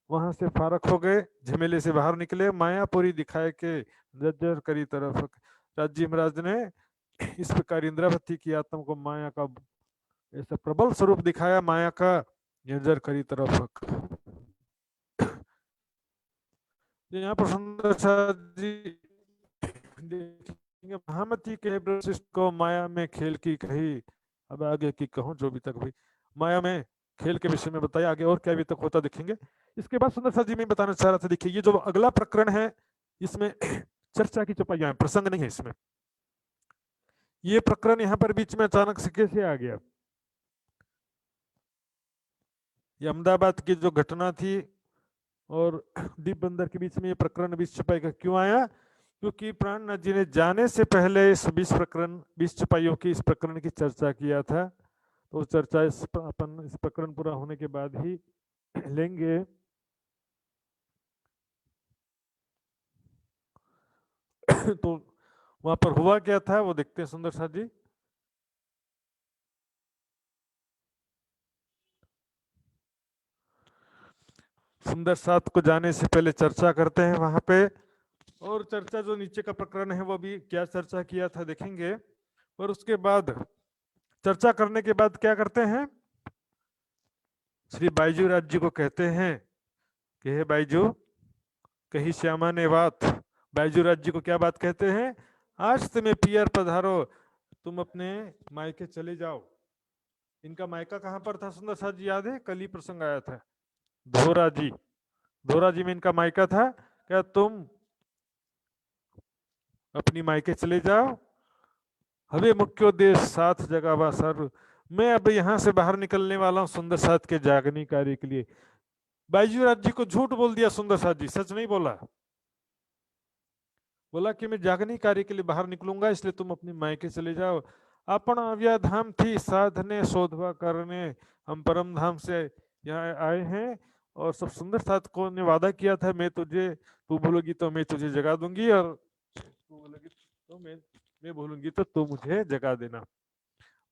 वहां से फारक हो गए, झमेले से बाहर निकले, मायापुरी दिखाए के जर्जर करी तरफ। राज्य महाराज ने इस प्रकार इंद्रावती की आत्मा को माया का ऐसा प्रबल स्वरूप दिखाया, माया का जर्जर करी तरफ। यहाँ पर सुंदर जी देखेंगे, महामती के वशिष्ठ को माया में खेल की कही, अब आगे की कहूँ जो भी तक हुई, माया में खेल के विषय में बताया, आगे और क्या भी तक होता देखेंगे। इसके बाद सुंदर जी मैं बताना चाह रहा था, देखिए ये जो अगला प्रकरण है इसमें चर्चा की चौपाइयां, प्रसंग नहीं है इसमें, ये प्रकरण यहाँ पर बीच में अचानक से कैसे आ गया। ये अहमदाबाद की जो घटना थी और दीप बंदर के बीच में ये प्रकरण 20 चौपाई का क्यों आया, क्योंकि प्राणनाथ जी ने जाने से पहले इस 20 चौपाइयों की इस प्रकरण की चर्चा किया था, तो चर्चा अपन इस प्रकरण पूरा होने के बाद ही लेंगे। तो वहां पर हुआ क्या था वो देखते हैं सुंदर साथ जी। सुंदर साथ को जाने से पहले चर्चा करते हैं वहां पे, और चर्चा जो नीचे का प्रकरण है वो भी क्या चर्चा किया था देखेंगे। और उसके बाद चर्चा करने के बाद क्या करते हैं, श्री बाईजू राज जी को कहते हैं कि हे बाईजू कही श्यामा ने बात, बाईजू राज जी को क्या बात कहते हैं, आज तुम्हें पियर पधारो, तुम अपने मायके चले जाओ। इनका मायका कहां पर था सुंदर साथ जी याद है, कल ही प्रसंग आया था, धोराजी, धोराजी में इनका मायका था, क्या तुम अपनी मायके चले जाओ, हमें मुख्योद्देश्य साथ जगह सर, मैं अब यहाँ से बाहर निकलने वाला हूँ सुंदर साथ के जागनी कार्य के लिए। बाईजू राज जी को झूठ बोल दिया सुंदर साथ जी, सच नहीं बोला, बोला कि मैं जागनी कार्य के लिए बाहर निकलूंगा, इसलिए तुम अपनी मायके चले जाओ। अपन अव्या धाम थी साधने शोधवा करने, हम परम धाम से यहाँ आए हैं, और सब सुंदर साथ को ने वादा किया था, मैं तुझे, तू बोलोगी तो मैं तुझे जगा दूंगी, और तू बोलोगी तो मैं बोलूंगी तो तू मुझे जगा देना।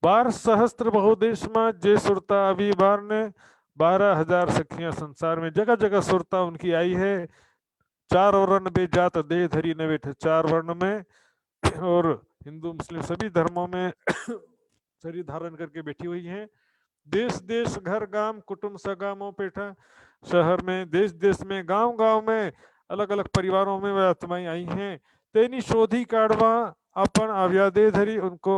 12 सहस्त्र बहुदेश में जे सुरता अभी बार ने, 12,000 सखियां संसार में, जगह जगह सुरता उनकी आई है, 4 वर्ण बे जात दे धरी न बैठे, 4 वर्ण में और हिंदू मुस्लिम सभी धर्मों में शरीर धारण करके बैठी हुई हैं। देश देश घर गांव कुटुंब सगामों पेठा, शहर में देश देश में गांव गांव में अलग अलग परिवारों में वह आत्माएं आई हैं। तेनी शोधी काढ़वा अपन आव्या दे धरी, उनको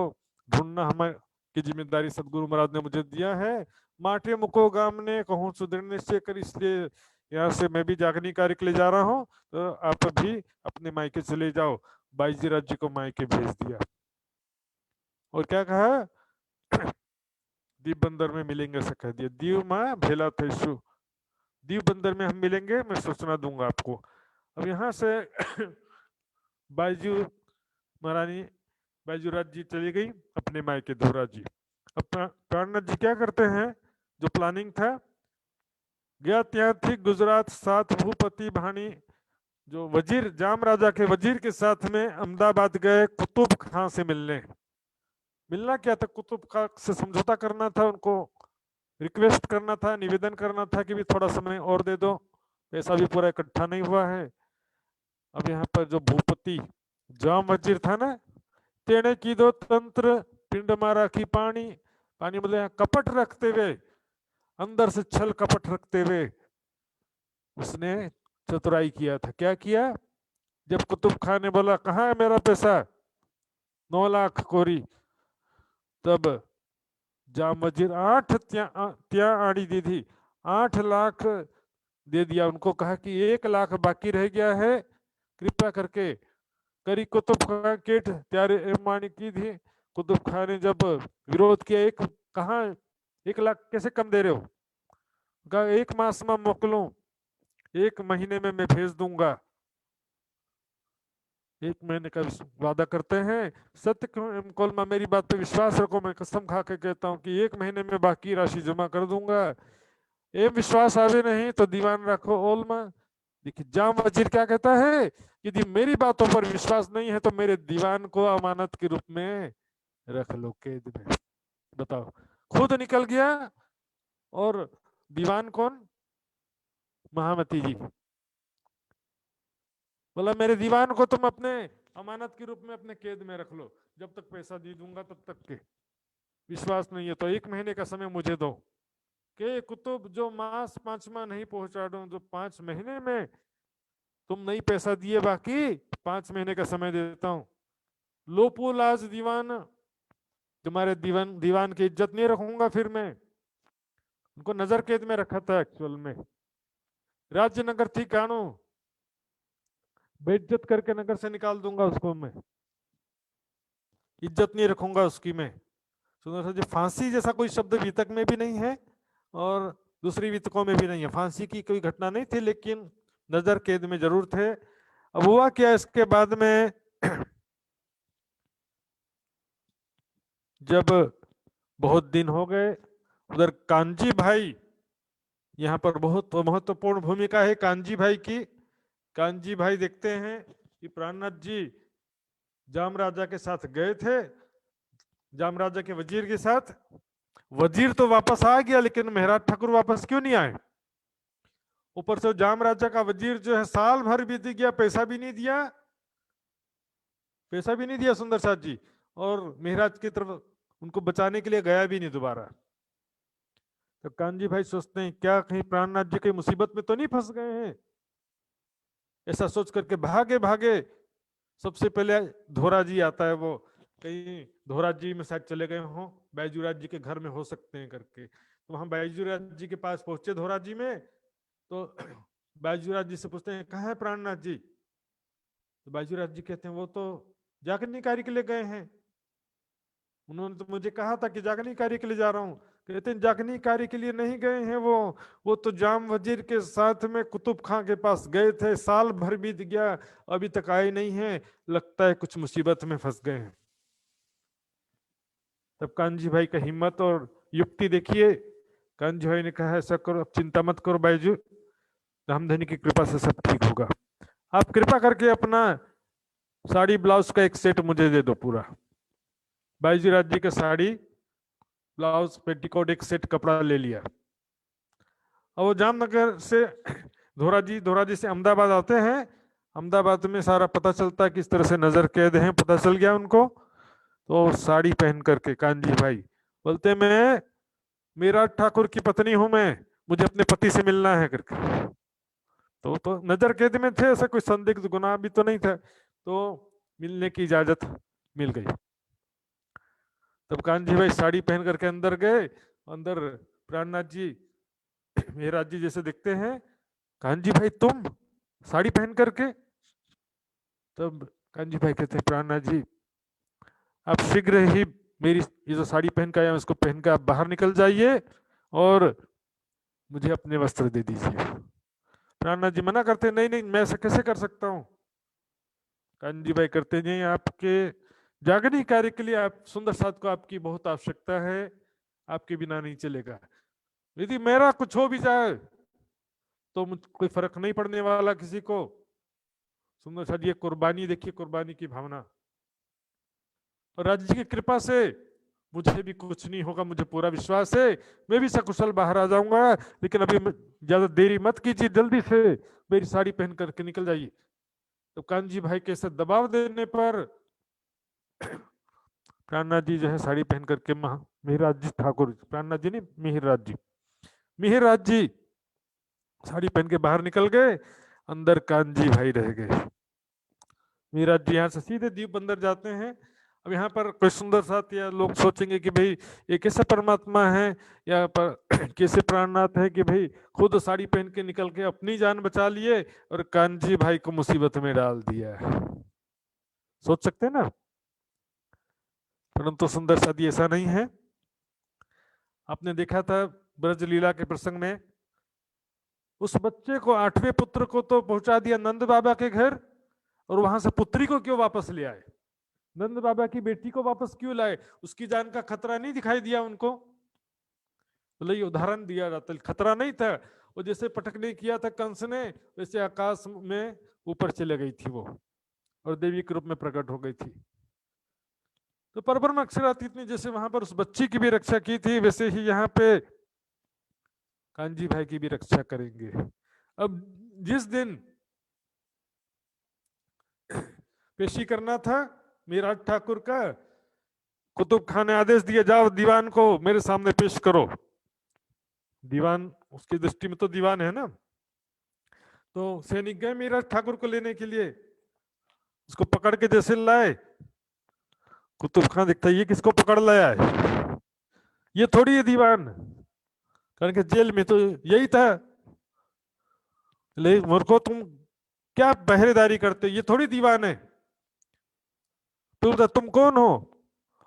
ढूंढना हमारी जिम्मेदारी सदगुरु महाराज ने मुझे दिया है। माटे मुको गाम ने कहूँ सुदृढ़ निश्चय कर, इसलिए यहाँ से मैं भी जागनी कार्य के लिए जा रहा हूँ, तो आप भी अपने मायके चले जाओ। बाईजी राज जी को मायके भेज दिया और क्या कहा, दीप बंदर में मिलेंगे ऐसा कह दिया। दीव माँ भेला थे शु, दीप बंदर में हम मिलेंगे, मैं सूचना दूंगा आपको। अब यहाँ से बाईजू महारानी बाईजू राज जी चली गई अपने मायके धोरा जी। अब प्राणनाथ जी क्या करते हैं, जो प्लानिंग था, गया त्या थी गुजरात साथ भूपति भानी, जो वजीर जाम राजा के वजीर के साथ में अहमदाबाद गए कुतुब खां से मिलने। मिलना क्या था, कुतुब खां से समझौता करना था, उनको रिक्वेस्ट करना था, निवेदन करना था कि भी थोड़ा समय और दे दो, पैसा भी पूरा इकट्ठा नहीं हुआ है। अब यहाँ पर जो भूपति जाम वजीर था ना, तेने की दो तंत्र पिंड मारा की पानी, पानी मतलब यहाँ कपट रखते हुए, अंदर से छल कपट रखते हुए उसने चतुराई किया था। क्या किया, जब कुतुब खान ने बोला कहाँ है मेरा पैसा, 9 लाख कोरी, तब जाम वजीर 8 त्या आड़ी दी थी, 8 लाख दे दिया। उनको कहा कि 1 लाख बाकी रह गया है, कृपया करके। करी कुतुब खां केठ त्यारे मानी की थी। कुतुब खां ने जब विरोध किया, कहा 1 लाख कैसे कम दे रहे हो? कहा 1 मास में मोकलो, 1 महीने में मैं भेज दूंगा। 1 महीने का वादा करते हैं। सत्य कौल में मेरी बात पे विश्वास रखो, मैं कसम खा के कहता हूँ कि 1 महीने में बाकी राशि जमा कर दूंगा। ये विश्वास आवे नहीं तो दीवान रखो ओल में। देखिए जाम वजीर क्या कहता है, यदि मेरी बातों पर विश्वास नहीं है तो मेरे दीवान को अमानत के रूप में रख लो कैद में। बताओ, खुद निकल गया और दीवान कौन? महामती जी। बोला मेरे दीवान को तुम अपने अमानत के रूप में अपने कैद में रख लो, जब तक पैसा दे दूंगा तब तक के। विश्वास नहीं है तो 1 महीने का समय मुझे दो। के कुतुब जो मास 5वां नहीं पहुंचा दूं, जो 5 महीने में तुम नहीं पैसा दिए, बाकी 5 महीने का समय देता हूं। लोपो लाज दीवान, तुम्हारे दीवान की इज्जत नहीं रखूंगा फिर मैं। उनको नजर कैद में रखा था एक्चुअल में। राज्य नगर थी कानू, बेइज्जत करके नगर से निकाल दूंगा उसको मैं, इज्जत नहीं रखूंगा उसकी मैं। सुंदर जी, फांसी जैसा कोई शब्द वितक में भी नहीं है और दूसरी वितकों में भी नहीं है। फांसी की कोई घटना नहीं थी, लेकिन नजर कैद में जरूर थे। अब हुआ क्या, इसके बाद में जब बहुत दिन हो गए, उधर कांजी भाई, यहाँ पर बहुत महत्वपूर्ण भूमिका है कांजी भाई की। कांजी भाई देखते हैं कि प्राणनाथ जी जाम राजा के साथ गए थे, जाम राजा के वजीर के साथ। वजीर तो वापस आ गया, लेकिन महाराज ठाकुर वापस क्यों नहीं आए? ऊपर से जाम राजा का वजीर जो है साल भर बीत गया, पैसा भी नहीं दिया, पैसा भी नहीं दिया सुंदर साथ जी, और महाराज की तरफ उनको बचाने के लिए गया भी नहीं दोबारा। तो कांजी भाई सोचते हैं क्या कहीं प्राणनाथ जी की मुसीबत में तो नहीं फंस गए हैं। ऐसा सोच करके भागे भागे, सबसे पहले धोरा जी आता है, वो कहीं धोरा जी में शायद चले गए हों, बैजूराज जी के घर में हो सकते हैं करके। तो वहां बैजूराज जी के पास पहुंचे धोरा जी में, तो बैजूराज जी से पूछते हैं कहाँ है प्राणनाथ जी? तो बैजूराज जी कहते हैं वो तो जागरणी कार्य के लिए गए हैं, उन्होंने तो मुझे कहा था कि जागरणी कार्य के लिए जा रहा हूँ। कहते हैं जागरणी कार्य के लिए नहीं गए हैं, वो तो जाम वजीर के साथ में कुतुब खां के पास गए थे, साल भर बीत गया अभी तक आए नहीं है, लगता है कुछ मुसीबत में फंस गए हैं। तब कांजी भाई का हिम्मत और युक्ति देखिए। कांजी भाई ने कहा ऐसा करो, अब चिंता मत करो बैजू, रामधनी की कृपा से सब ठीक होगा। आप कृपा करके अपना साड़ी ब्लाउज का एक सेट मुझे दे दो पूरा। बाईजी राज जी का साड़ी ब्लाउज पेटीकोट एक सेट कपड़ा ले लिया। और वो जामनगर से धोरा जी से अहमदाबाद आते हैं। अहमदाबाद में सारा पता चलता है किस तरह से नजर कैद हैं, पता चल गया उनको। तो साड़ी पहन करके कांजी भाई बोलते मैं मेरा ठाकुर की पत्नी हूं, मैं मुझे अपने पति से मिलना है करके। तो नजर कैद में थे, ऐसा कोई संदिग्ध गुनाह भी तो नहीं था, तो मिलने की इजाजत मिल गई। तब कांजी भाई साड़ी पहन करके अंदर गए। अंदर प्राणनाथ जी महाराज जी जैसे दिखते हैं। कांजी भाई तुम साड़ी पहन करके? तब कांजी भाई कहते हैं प्राणनाथ जी आप शीघ्र ही मेरी ये जो साड़ी पहन के आया उसको पहन कर आप बाहर निकल जाइए और मुझे अपने वस्त्र दे दीजिए। प्राणनाथ जी मना करते नहीं नहीं, मैं ऐसा कैसे कर सकता हूँ। कांजी भाई करते नहीं, आपके जागरणी कार्य के लिए आप सुंदर साथ को आपकी बहुत आवश्यकता है, आपके बिना नहीं चलेगा। यदि मेरा कुछ हो भी जाए तो कोई फर्क नहीं पड़ने वाला किसी को। सुंदर साथ ये कुर्बानी देखिए, कुर्बानी की भावना। और राज्य की कृपा से मुझे भी कुछ नहीं होगा, मुझे पूरा विश्वास है, मैं भी सकुशल बाहर आ जाऊंगा। लेकिन अभी ज्यादा देरी मत कीजिए, जल्दी से मेरी साड़ी पहन करके निकल जाइए। तो कांजी भाई के साथ दबाव देने पर प्राणनाथ जी जो है साड़ी पहन करके मिहिरराज जी ठाकुर, प्राणनाथ जी नहीं मिहिरराज जी साड़ी पहन के बाहर निकल गए। अंदर कांजी भाई रह गए। मिहिरराज जी यहाँ से सीधे दीप बंदर जाते हैं। अब यहाँ पर कोई सुंदर साथ या लोग सोचेंगे कि भाई ये कैसे परमात्मा है या कैसे प्राणनाथ है कि भाई खुद साड़ी पहन के निकल के अपनी जान बचा लिए और कान्जी भाई को मुसीबत में डाल दिया। सोच सकते हैं ना, परंतु सुंदर साथ ऐसा नहीं है। आपने देखा था ब्रज लीला के प्रसंग में उस बच्चे को, 8वें पुत्र को तो पहुंचा दिया नंद बाबा के घर, और वहां से पुत्री को क्यों वापस ले आए? नंद बाबा की बेटी को वापस क्यों लाए? उसकी जान का खतरा नहीं दिखाई दिया उनको? बोले ये उदाहरण दिया जाता, खतरा नहीं था, वो जैसे पटकने किया था कंस ने, वैसे आकाश में ऊपर चले गई थी वो और देवी के रूप में प्रकट हो गई थी। तो परब्रह्म अक्षरातीत ने जैसे वहां पर उस बच्ची की भी रक्षा की थी, वैसे ही यहाँ पे कांजी भाई की भी रक्षा करेंगे। अब जिस दिन पेशी करना था मीराज ठाकुर का, कुतुब खान ने आदेश दिया जाओ दीवान को मेरे सामने पेश करो। दीवान उसकी दृष्टि में तो दीवान है ना, तो सैनिक गए मीराज ठाकुर को लेने के लिए, उसको पकड़ के जैसे लाए, कुतुब खान देखता है ये किसको पकड़ लाया है, ये थोड़ी है दीवान, कारण के जेल में तो यही था, ले मूर्खो तुम क्या पहरेदारी करते, ये थोड़ी दीवान है, तुम कौन हो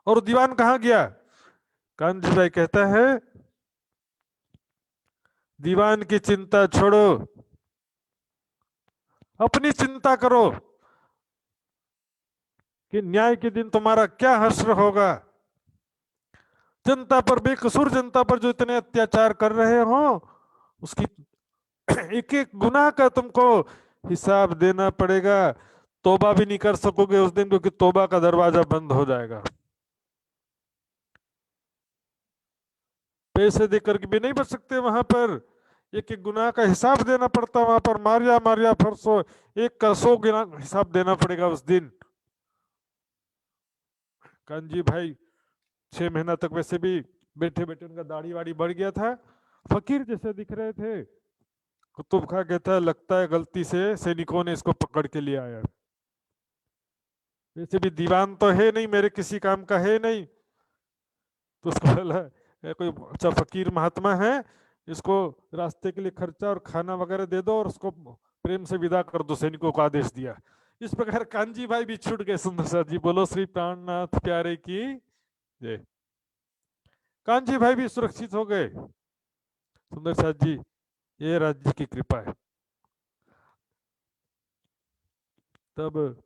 और दीवान कहाँ गया? कांजी भाई कहता है दीवान की चिंता छोड़ो, अपनी चिंता करो कि न्याय के दिन तुम्हारा क्या हश्र होगा। जनता पर, बेकसूर जनता पर जो इतने अत्याचार कर रहे हो, उसकी एक एक गुनाह का तुमको हिसाब देना पड़ेगा। तौबा भी नहीं कर सकोगे उस दिन, क्योंकि तौबा का दरवाजा बंद हो जाएगा। पैसे देकर के भी नहीं बच सकते वहां पर, एक एक गुनाह का हिसाब देना पड़ता वहां पर, मारिया मारिया फरसो, एक का 100 गुना हिसाब देना पड़ेगा उस दिन। कांजी भाई 6 महीना तक वैसे भी बैठे बैठे उनका दाढ़ी वाड़ी बढ़ गया था, फकीर जैसे दिख रहे थे। कुतुब खां कहता है लगता है गलती से सैनिकों ने इसको पकड़ के ले आया, वैसे भी दीवान तो है नहीं, मेरे किसी काम का है नहीं। तो उसको बोला कोई अच्छा फकीर महात्मा है, इसको रास्ते के लिए खर्चा और खाना वगैरह दे दो और उसको प्रेम से विदा कर दो, सैनिकों को आदेश दिया। इस प्रकार कांजी भाई भी छूट गए। सुंदर साथ जी बोलो श्री प्राणनाथ प्यारे की जय। कांजी भाई भी सुरक्षित हो गए। सुंदर साथ जी ये राज्य की कृपा है। तब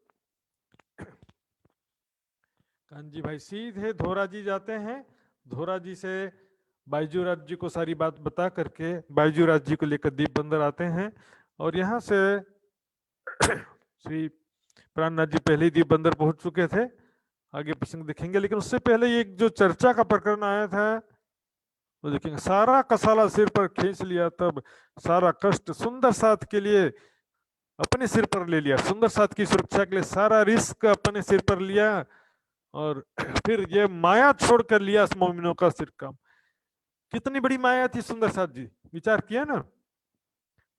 कांजी भाई सीधे धोराजी जाते हैं, धोराजी से बायजूराज जी को सारी बात बता करके बायजूराज जी को लेकर दीप बंदर आते हैं, और यहाँ से श्री प्राणनाथ जी पहले ही दीप बंदर पहुंच चुके थे, आगे प्रसंग देखेंगे। लेकिन उससे पहले एक जो चर्चा का प्रकरण आया था वो देखेंगे। सारा कसाला सिर पर खींच लिया, तब सारा कष्ट सुंदर साथ के लिए अपने सिर पर ले लिया, सुंदर साथ की सुरक्षा के लिए सारा रिस्क अपने सिर पर लिया, और फिर ये माया छोड़कर लिया मोमिनों का सिर काम। कितनी बड़ी माया थी सुंदर साथ जी, विचार किया ना?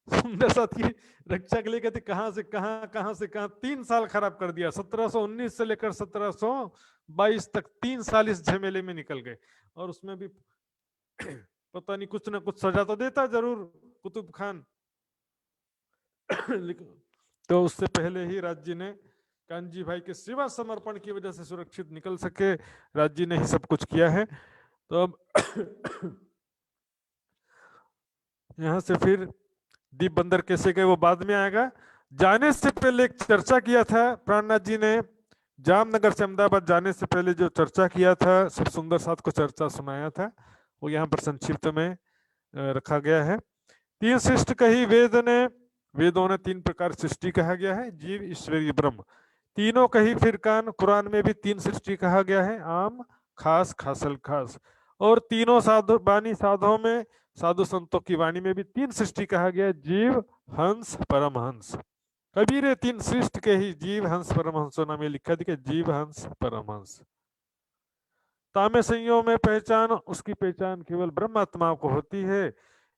सुंदर साथ की रक्षा के लिए कहते कहां से कहां 3 साल खराब कर दिया। 1719 से लेकर 1722 तक 3 साल इस झमेले में निकल गए, और उसमें भी पता नहीं कुछ ना कुछ सजा तो देता जरूर कुतुब खान। तो उससे पहले ही राज्य ने कांजी भाई के सेवा समर्पण की वजह से सुरक्षित निकल सके, राज्य ने ही सब कुछ किया है। तो अब यहां से फिर दीप बंदर कैसे गए वो बाद में आएगा। जाने से पहले एक चर्चा किया था प्राणनाथ जी ने, जामनगर से अहमदाबाद जाने से पहले जो चर्चा किया था, सब सुंदर साथ को चर्चा सुनाया था, वो यहाँ पर संक्षिप्त में रखा गया है। 3 सृष्टि कही वेद ने, वेदों ने 3 प्रकार सृष्टि कहा गया है, जीव ईश्वरीय ब्रह्म। तीनों कही फिर कान, कुरान में भी 3 सृष्टि कहा गया है, आम खास खासल खास। और तीनों साधु बानी साधुओं में, साधु संतों की वाणी में भी 3 सृष्टि कहा गया है, जीव हंस परमहंस। कबीर 3 सृष्टि के ही जीव हंस परमहंसों नाम लिखा दिखे, जीव हंस परमहंस। तामे संयोग में पहचान, उसकी पहचान केवल ब्रह्मात्मा को होती है।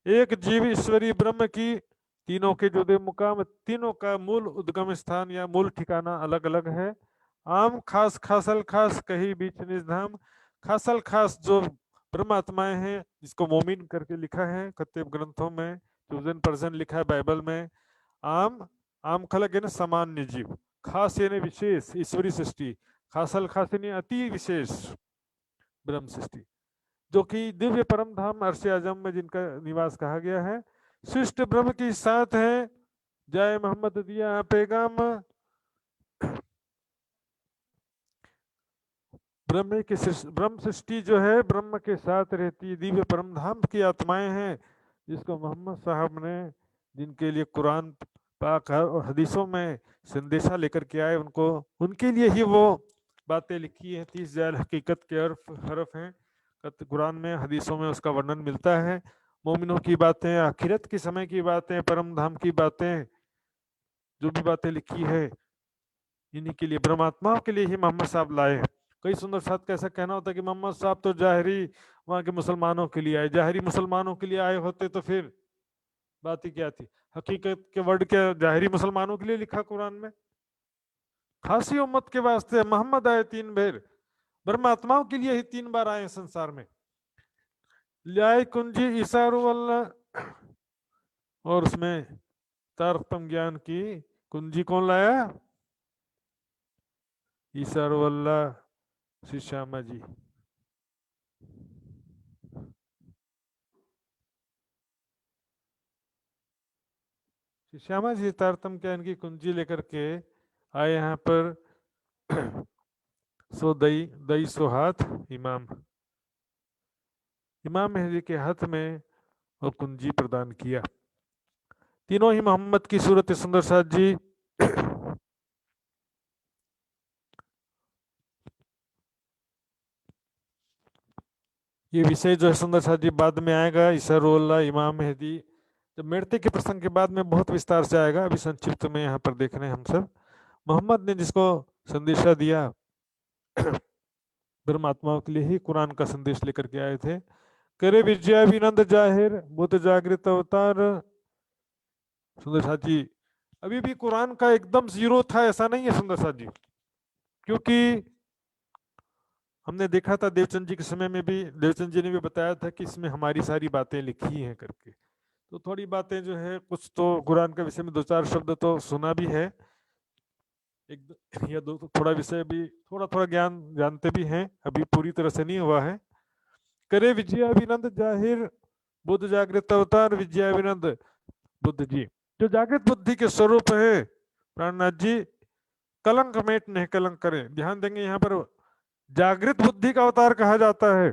एक जीव ईश्वरी ब्रह्म की तीनों के जो दे मुकाम, तीनों का मूल उद्गम स्थान या मूल ठिकाना अलग अलग है, आम खास खासल खास कहीं बीच निज धाम। खासल खास जो ब्रह्मात्माएं हैं, जिसको मोमिन करके लिखा है कत्तेब ग्रंथों में, चूजन पर्सन लिखा है बाइबल में। आम आम खलक यानी सामान्य जीव, खास यानी विशेष ईश्वरी सृष्टि, खासल खास यानी अति विशेष ब्रह्म सृष्टि, जो कि दिव्य परम धाम अर्श आजम में जिनका निवास कहा गया है। सृष्ट ब्रह्म की साथ है, जय मोहम्मद दिया पैगाम। ब्रह्म सृष्टि जो है ब्रह्म के साथ रहती दिव्य परम धाम की आत्माएं हैं, जिसको मोहम्मद साहब ने, जिनके लिए कुरान पाक और हदीसों में संदेशा लेकर के आए, उनको उनके लिए ही वो बातें लिखी है। 30 जाल हकीकत के हरफ हैं कुरान में, हदीसों में उसका वर्णन मिलता है। मोमिनों की बातें, आखिरत के समय की बातें, परम धाम की बातें, जो भी बातें लिखी है, इन्हीं के लिए, ब्रह्मात्माओं के लिए ही मोहम्मद साहब लाए। कई सुंदर साथ का ऐसा कहना होता है कि मोहम्मद साहब तो जाहिरी वहाँ के मुसलमानों के लिए आए। जाहिरी मुसलमानों के लिए आए होते तो फिर बात ही क्या थी। हकीकत के वर्ड के जाहिरी मुसलमानों के लिए लिखा कुरान में। खासी उम्मत के वास्ते मोहम्मद आए 3 बार, ब्रह्मात्माओं के लिए ही 3 बार आए संसार में। लाए कुंजी इशारू अल्लाह, और उसमें तारतम ज्ञान की कुंजी कौन लाया? इशारू अल्लाह श्री श्यामा जी। श्री श्यामा जी तारतम ज्ञान की कुंजी लेकर के आए यहाँ पर। सो दई सो हाथ इमाम मेहदी के हाथ में और कुंजी प्रदान किया। तीनों ही मोहम्मद की सूरत सुंदर साथ जी। ये विषय जो है सुंदर साथ जी बाद में आएगा, इशारुल्लाह इमाम मेहदी जब मृत्यु के प्रसंग के बाद में बहुत विस्तार से आएगा। अभी संक्षिप्त में यहाँ पर देख रहे हैं हम सब। मोहम्मद ने जिसको संदेशा दिया, ब्रह्मात्माओं के लिए ही कुरान का संदेश लेकर के आए थे। करे विजयाभिनंद जाहिर बुद्ध जागृत अवतार। सुंदर साथ जी अभी भी कुरान का एकदम जीरो था ऐसा नहीं है सुंदर साथ जी, क्योंकि हमने देखा था देवचंद जी के समय में भी, देवचंद जी ने भी बताया था कि इसमें हमारी सारी बातें लिखी हैं करके। तो थोड़ी बातें जो है, कुछ तो कुरान के विषय में 2-4 शब्द तो सुना भी है, एक या दो, थोड़ा विषय भी थोड़ा थोड़ा ज्ञान जानते भी हैं, अभी पूरी तरह से नहीं हुआ है। करे विजयाभिनंद जाहिर बुद्ध जागृत अवतार। विजयाभिनंद बुद्ध जी जो जागृत बुद्धि के स्वरूप है, प्राणनाथ जी, कलंक मेट नहीं कलंक करें। ध्यान देंगे यहाँ पर जागृत बुद्धि का अवतार कहा जाता है,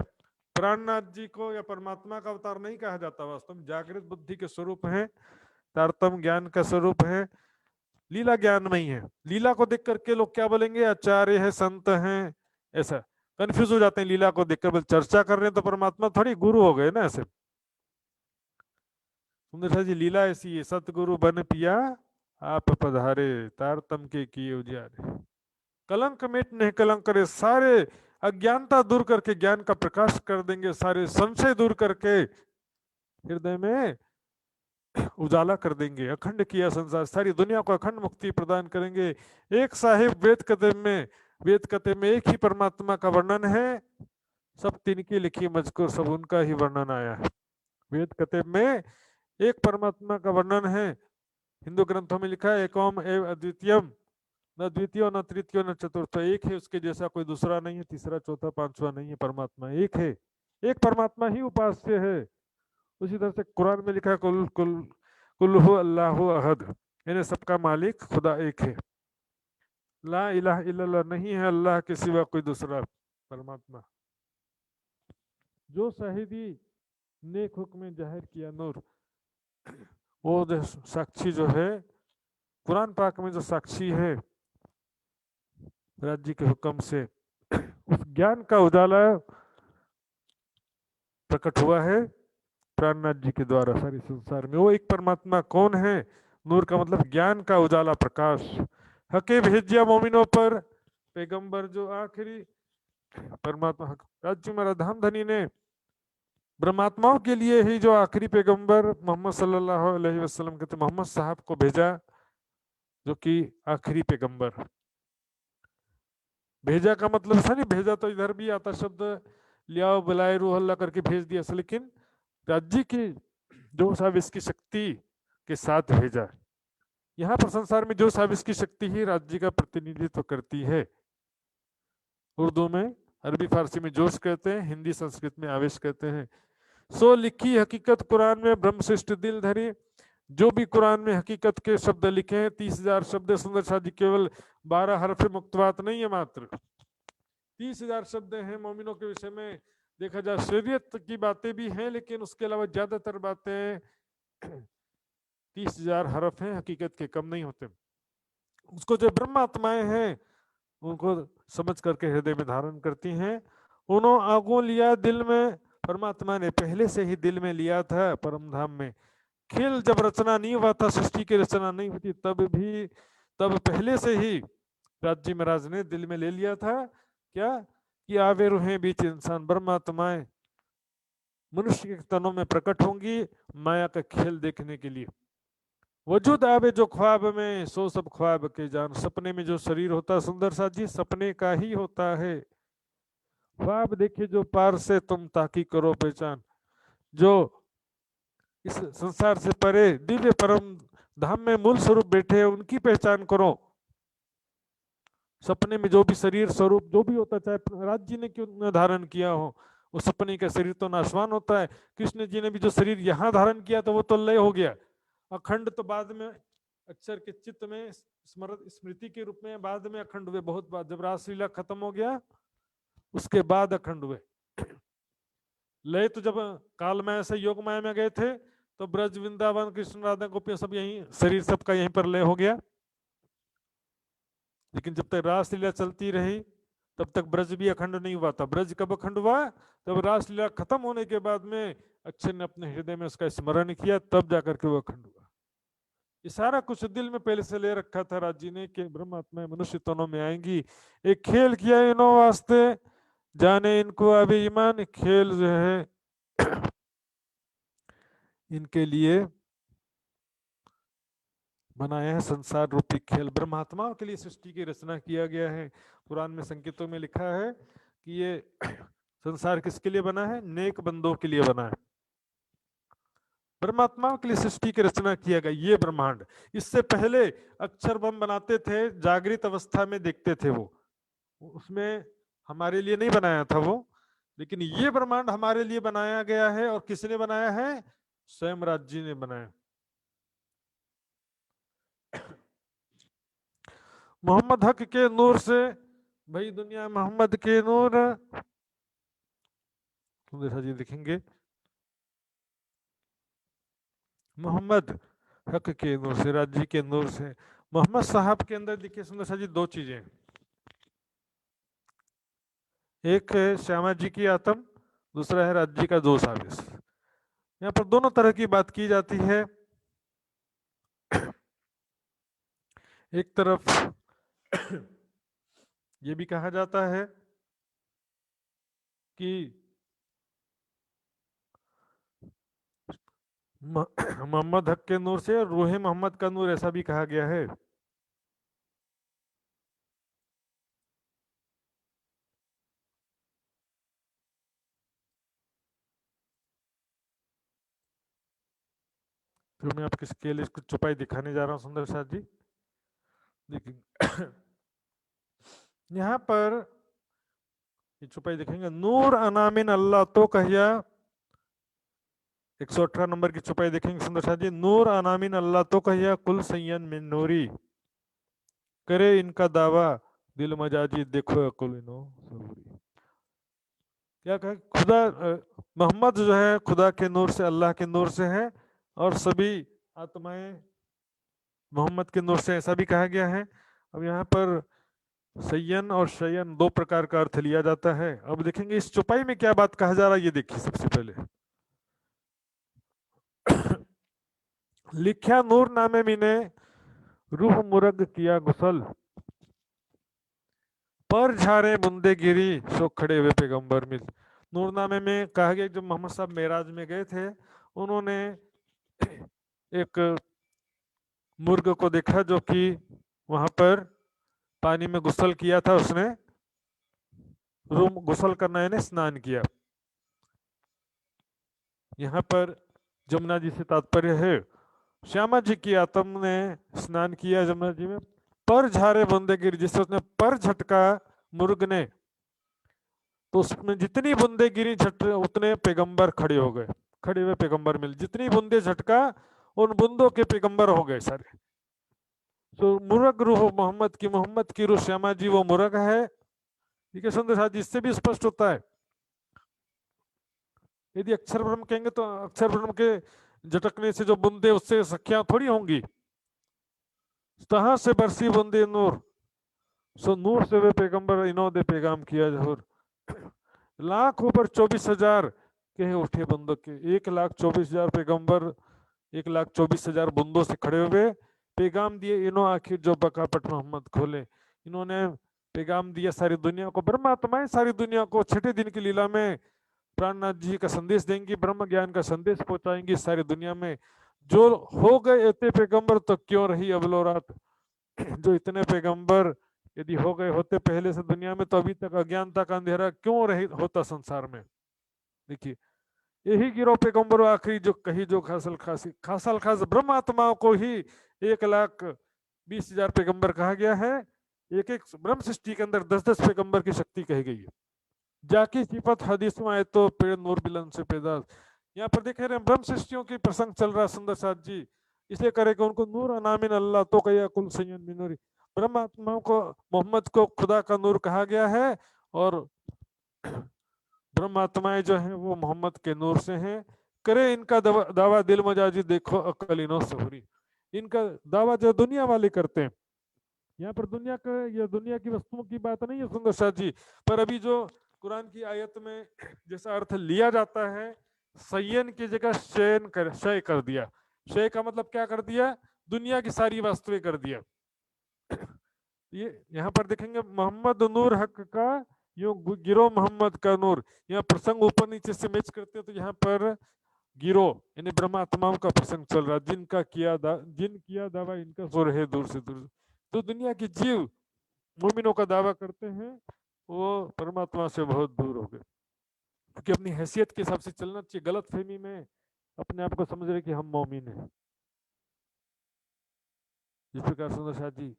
प्राणनाथ जी को या परमात्मा का अवतार नहीं कहा जाता। वास्तव में जागृत बुद्धि के स्वरूप है, तारतम ज्ञान का स्वरूप है, लीला ज्ञान में ही है। लीला को देख करके लोग क्या बोलेंगे, आचार्य है, संत हैं, ऐसा कंफ्यूज हो जाते हैं। लीला को देखकर चर्चा कर रहे हैं तो परमात्मा थोड़ी गुरु हो गए ना ऐसे। सुंदर जी लीला ऐसी है, सतगुरु बन पिया आप पधारे, तारतम के किए उजियारे। कलंक मेट नहीं कलंक करे, सारे अज्ञानता दूर करके ज्ञान का प्रकाश कर देंगे, सारे संशय दूर करके हृदय में उजाला कर देंगे। अखंड किया संसार, सारी दुनिया को अखंड मुक्ति प्रदान करेंगे। एक साहिब वेद कथे में एक ही परमात्मा का वर्णन है, सब तिनकी लिखी मजकूर सब उनका ही वर्णन आया है। वेद कथे में एक परमात्मा का वर्णन है, हिंदू ग्रंथों में लिखा है एकोम एव अद्वितीयम, न द्वितीय न तृतीय न चतुर्थ। एक है, उसके जैसा कोई दूसरा नहीं है, तीसरा चौथा पांचवा नहीं है, परमात्मा एक है, एक परमात्मा ही उपास्य है। उसी तरह से कुरान में लिखा है कुल कुल कुल्हु अल्लाहु अहद, यानी सबका मालिक खुदा एक है। ला इलाहा इल्लल्लाह, नहीं है अल्लाह के सिवा कोई दूसरा परमात्मा। जो शाहिदी नेक हुक्म जाहिर किया नूर, वो साक्षी जो है कुरान पाक में, जो साक्षी है राज्य के हुक्म से, उस ज्ञान का उजाला प्रकट हुआ है प्राणनाथ जी के द्वारा सारे संसार में। वो एक परमात्मा कौन है? नूर का मतलब ज्ञान का उजाला, प्रकाश। हके भेजिया मोमिनों पर पैगंबर, जो आखिरी परमात्मा राज्य में राधामधनी ने ब्रह्मात्माओं के लिए ही जो आखिरी पैगंबर मोहम्मद सल्लल्लाहु अलैहि वसल्लम कहते मोहम्मद साहब को भेजा, जो कि आखिरी पैगंबर। भेजा का मतलब ऐसा नहीं, भेजा तो इधर भी आता शब्द, लियाओ बुलाए रूह अल्लाह करके भेज दिया, लेकिन राज्य की जो साविस की शक्ति के साथ भेजा। यहाँ पर संसार में जो साविस की शक्ति ही राज्य का प्रतिनिधित्व करती है। उर्दू में, अरबी फारसी में जोश कहते हैं, हिंदी संस्कृत में आवेश कहते हैं। सो लिखी हकीकत कुरान में ब्रह्मश्रेष्ठ दिल धरी। जो भी कुरान में हकीकत के शब्द लिखे हैं, 30,000 शब्द सुंदर शाह जी केवल 12 हरफ मुक्तवात नहीं है, मात्र 30,000 शब्द हैं मोमिनों के विषय में। देखा जाए शरीयत की बातें भी हैं, लेकिन उसके अलावा ज्यादातर बातें 30,000 हरफ हैं, हकीकत के कम नहीं होते। उसको जो ब्रह्मात्माएं हैं उनको समझ करके हृदय में धारण करती हैं। उन्होंने आगो लिया दिल में, परमात्मा ने पहले से ही दिल में लिया था परम धाम में। खेल जब रचना नहीं हुआ था, सृष्टि की रचना नहीं हुई तब पहले से ही राज्य महाराज ने दिल में ले लिया था। क्या कि आवे रूहें बीच इंसान, ब्रह्मात्माएं मनुष्य के तनों में प्रकट होंगी माया का खेल देखने के लिए। वजूद आवे जो ख्वाब में, सो सब ख्वाब के जान। सपने में जो शरीर होता है सुंदर सा जी, सपने का ही होता है। ख्वाब देखे जो पार से तुम ताकी करो पहचान। जो इस संसार से परे दिव्य परम धाम में मूल स्वरूप बैठे हैं, उनकी पहचान करो। सपने में जो भी शरीर स्वरूप जो भी होता, चाहे राज जी ने क्यों धारण किया हो, वो सपने का शरीर तो नाशवान होता है। कृष्ण जी ने भी जो शरीर यहाँ धारण किया तो वो तो लय हो गया। अखंड तो बाद में अक्षर के चित्त में स्मृति के रूप में बाद में अखंड हुए। बहुत बार जब रासलीला खत्म हो गया उसके बाद अखंड हुए। लय तो जब काल माया से योग माया में गए थे तो ब्रज वृंदावन कृष्ण राधा गोपियां सब यहीं, शरीर सबका यहीं पर लय हो गया। लेकिन जब तक रासलीला चलती रही तब तक ब्रज भी अखंड नहीं हुआ था। ब्रज कब अखंड हुआ? तब रासलीला खत्म होने के बाद में अक्षर ने अपने हृदय में उसका स्मरण किया, तब जाकर के वो अखंड हुआ। ये सारा कुछ दिल में पहले से ले रखा था राज जी ने कि ब्रह्मात्मा मनुष्य तनों में आएंगी। एक खेल किया इन्हों वास्ते, जाने इनको अभी ईमान। खेल जो है इनके लिए बनाया है, संसार रूपी खेल। ब्रह्मात्माओं के लिए सृष्टि की रचना किया गया है। कुरान में संकेतों में लिखा है कि ये संसार किसके लिए बना है? नेक बंदों के लिए बना है। परमात्माओं के लिए सृष्टि की रचना किया गया ये ब्रह्मांड। इससे पहले अक्षर बम बनाते थे, जागृत अवस्था में देखते थे वो, उसमें हमारे लिए नहीं बनाया था वो। लेकिन ये ब्रह्मांड हमारे लिए बनाया गया है। और किसने बनाया है? स्वयं राज जी ने बनाया। मोहम्मद हक के नूर से भाई दुनिया मोहम्मद के नूर, सुंदर जी लिखेंगे मोहम्मद हक के नूर से, राज्य के नूर से। मोहम्मद साहब के अंदर देखिए सुंदर सा जी दो चीजें, एक है श्यामा जी की आत्म, दूसरा है राज्य का जोश आवेश। यहाँ पर दोनों तरह की बात की जाती है। एक तरफ ये भी कहा जाता है कि मोहम्मद हक के नूर से रूहे मोहम्मद का नूर, ऐसा भी कहा गया है। तो मैं आपके इसके लिए कुछ छुपाई दिखाने जा रहा हूँ सुंदर साथ जी। देखिए यहाँ पर ये छुपाई दिखेंगे, नूर अनामिन अल्लाह तो कहिया। 118 नंबर की छुपाई देखेंगे सुंदर साथ जी। नूर अनामिन अल्लाह तो कहिया, कुल सैयन मिन नूरी। करे इनका दावा दिल मजाजी, देखो कुल इनो सबूरी। क्या कहे? खुदा मोहम्मद जो है खुदा के नूर से, अल्लाह के नूर से है, और सभी आत्माएं मोहम्मद के नूर से, ऐसा भी कहा गया है। अब यहाँ पर सय्यन और शयन दो प्रकार का अर्थ लिया जाता है। अब देखेंगे इस चौपाई में क्या बात कहा जा रहा है, ये देखिए सबसे पहले। लिख्या नूर नामे मिने, रूह मुरग किया गुसल। पर झारे मुंदे गिरी, सो खड़े हुए पैगंबर मिल। नूरनामे में कहा गया जब मोहम्मद साहब मेराज में गए थे, उन्होंने एक मुर्ग को देखा जो कि वहां पर पानी में गुसल किया था उसने, रूम गुसल करना यानी स्नान किया। यहाँ पर जमुना जी से तात्पर्य है श्यामा जी की आत्मा ने स्नान किया जमुना जी में। पर झारे बूंदे गिरी, जिससे उसने पर झटका मुर्ग ने, तो उसमें जितनी बूंदे गिरी झट उतने पैगंबर खड़े हो गए, खड़े हुए पैगंबर मिले। जितनी बूंदे झटका उन बूंदों के पैगंबर हो गए सारे। तो मुर्ग रूह मोहम्मद की रूह श्यामा जी वो मुर्ग है। ठीक है सुंदर साथ जी, इससे भी स्पष्ट होता है। यदि अक्षर ब्रह्म कहेंगे तो अक्षर ब्रह्म के झटकने से जो बूंदे उससे सख्या थोड़ी होंगी। तहां से बरसी बूंदे नूर, सो नूर से वे पैगंबर इन्होंने पैगाम किया जहूर। लाख ऊपर 24,000 कहे उठे बंदों के, 1,24,000 पैगंबर 1,24,000 बंदों से खड़े हुए पैगाम दिए। इन्हों आखिर जो बकापट मोहम्मद खोले, इन्होंने पैगाम दिया सारी दुनिया को। ब्रह्मात्माएं सारी दुनिया को छठे दिन की लीला में प्राणनाथ जी का संदेश देंगी, ब्रह्म ज्ञान का संदेश पहुंचाएंगी सारी दुनिया में। जो हो गए इतने पैगंबर तो क्यों रही अबलो रात। जो इतने पैगंबर यदि हो गए होते पहले से दुनिया में, तो अभी तक अज्ञानता का अंधेरा क्यों रही होता संसार में। देखिए यही गिरोह पैगंबरों आखिरी जो कही जो खासल खास ब्रह्म आत्माओं को ही 1,20,000 पैगंबर कहा गया है। एक एक ब्रह्म सृष्टि के अंदर 10-10 पैगंबर की शक्ति कही गई है। जाकी सिफत हदीस में आए तो पेड़ नूर बिलन से पैदा। यहाँ पर देख रहे हैं ब्रह्म सृष्टियों की प्रसंग चल रहा है सुंदर साथ जी, इसलिए करेगा उनको नूर अनामिन अल्लाह तो कया कुल सैयन मिनूरी। ब्रह्म आत्माओं को मोहम्मद को खुदा का नूर कहा गया है, और ब्रह्म आत्माएं जो हैं वो मोहम्मद के नूर से हैं। करे इनका दावा दिल मजाजी देखो अकल इनो से हो रही। इनका दावा जो दुनिया वाले करते हैं, यहाँ पर दुनिया का या दुनिया की वस्तुओं की बात नहीं है सुंदर साथ जी, पर अभी जो कुरान की आयत में जैसा अर्थ लिया जाता है, सयन की जगह शय कर दिया। शय का मतलब क्या कर दिया, दुनिया की सारी वस्तुएं कर दिया। ये यहाँ पर देखेंगे मोहम्मद नूर हक का यो गिरो मोहम्मद का नूर। यहाँ प्रसंग ऊपर नीचे से मैच करते हैं, तो यहाँ पर गिरो यानी ब्रह्मात्माओं का प्रसंग चल रहा है। जिन किया दावा इनका सुर है दूर से दूर। तो दुनिया की जीव मोमिनों का दावा करते हैं वो परमात्मा से बहुत दूर हो गए, क्योंकि अपनी हैसियत के हिसाब से चलना चाहिए। गलत फहमी में अपने आप को समझ रहे कि हम मोमिन हैं। जिस प्रकार सुंदर शाह जी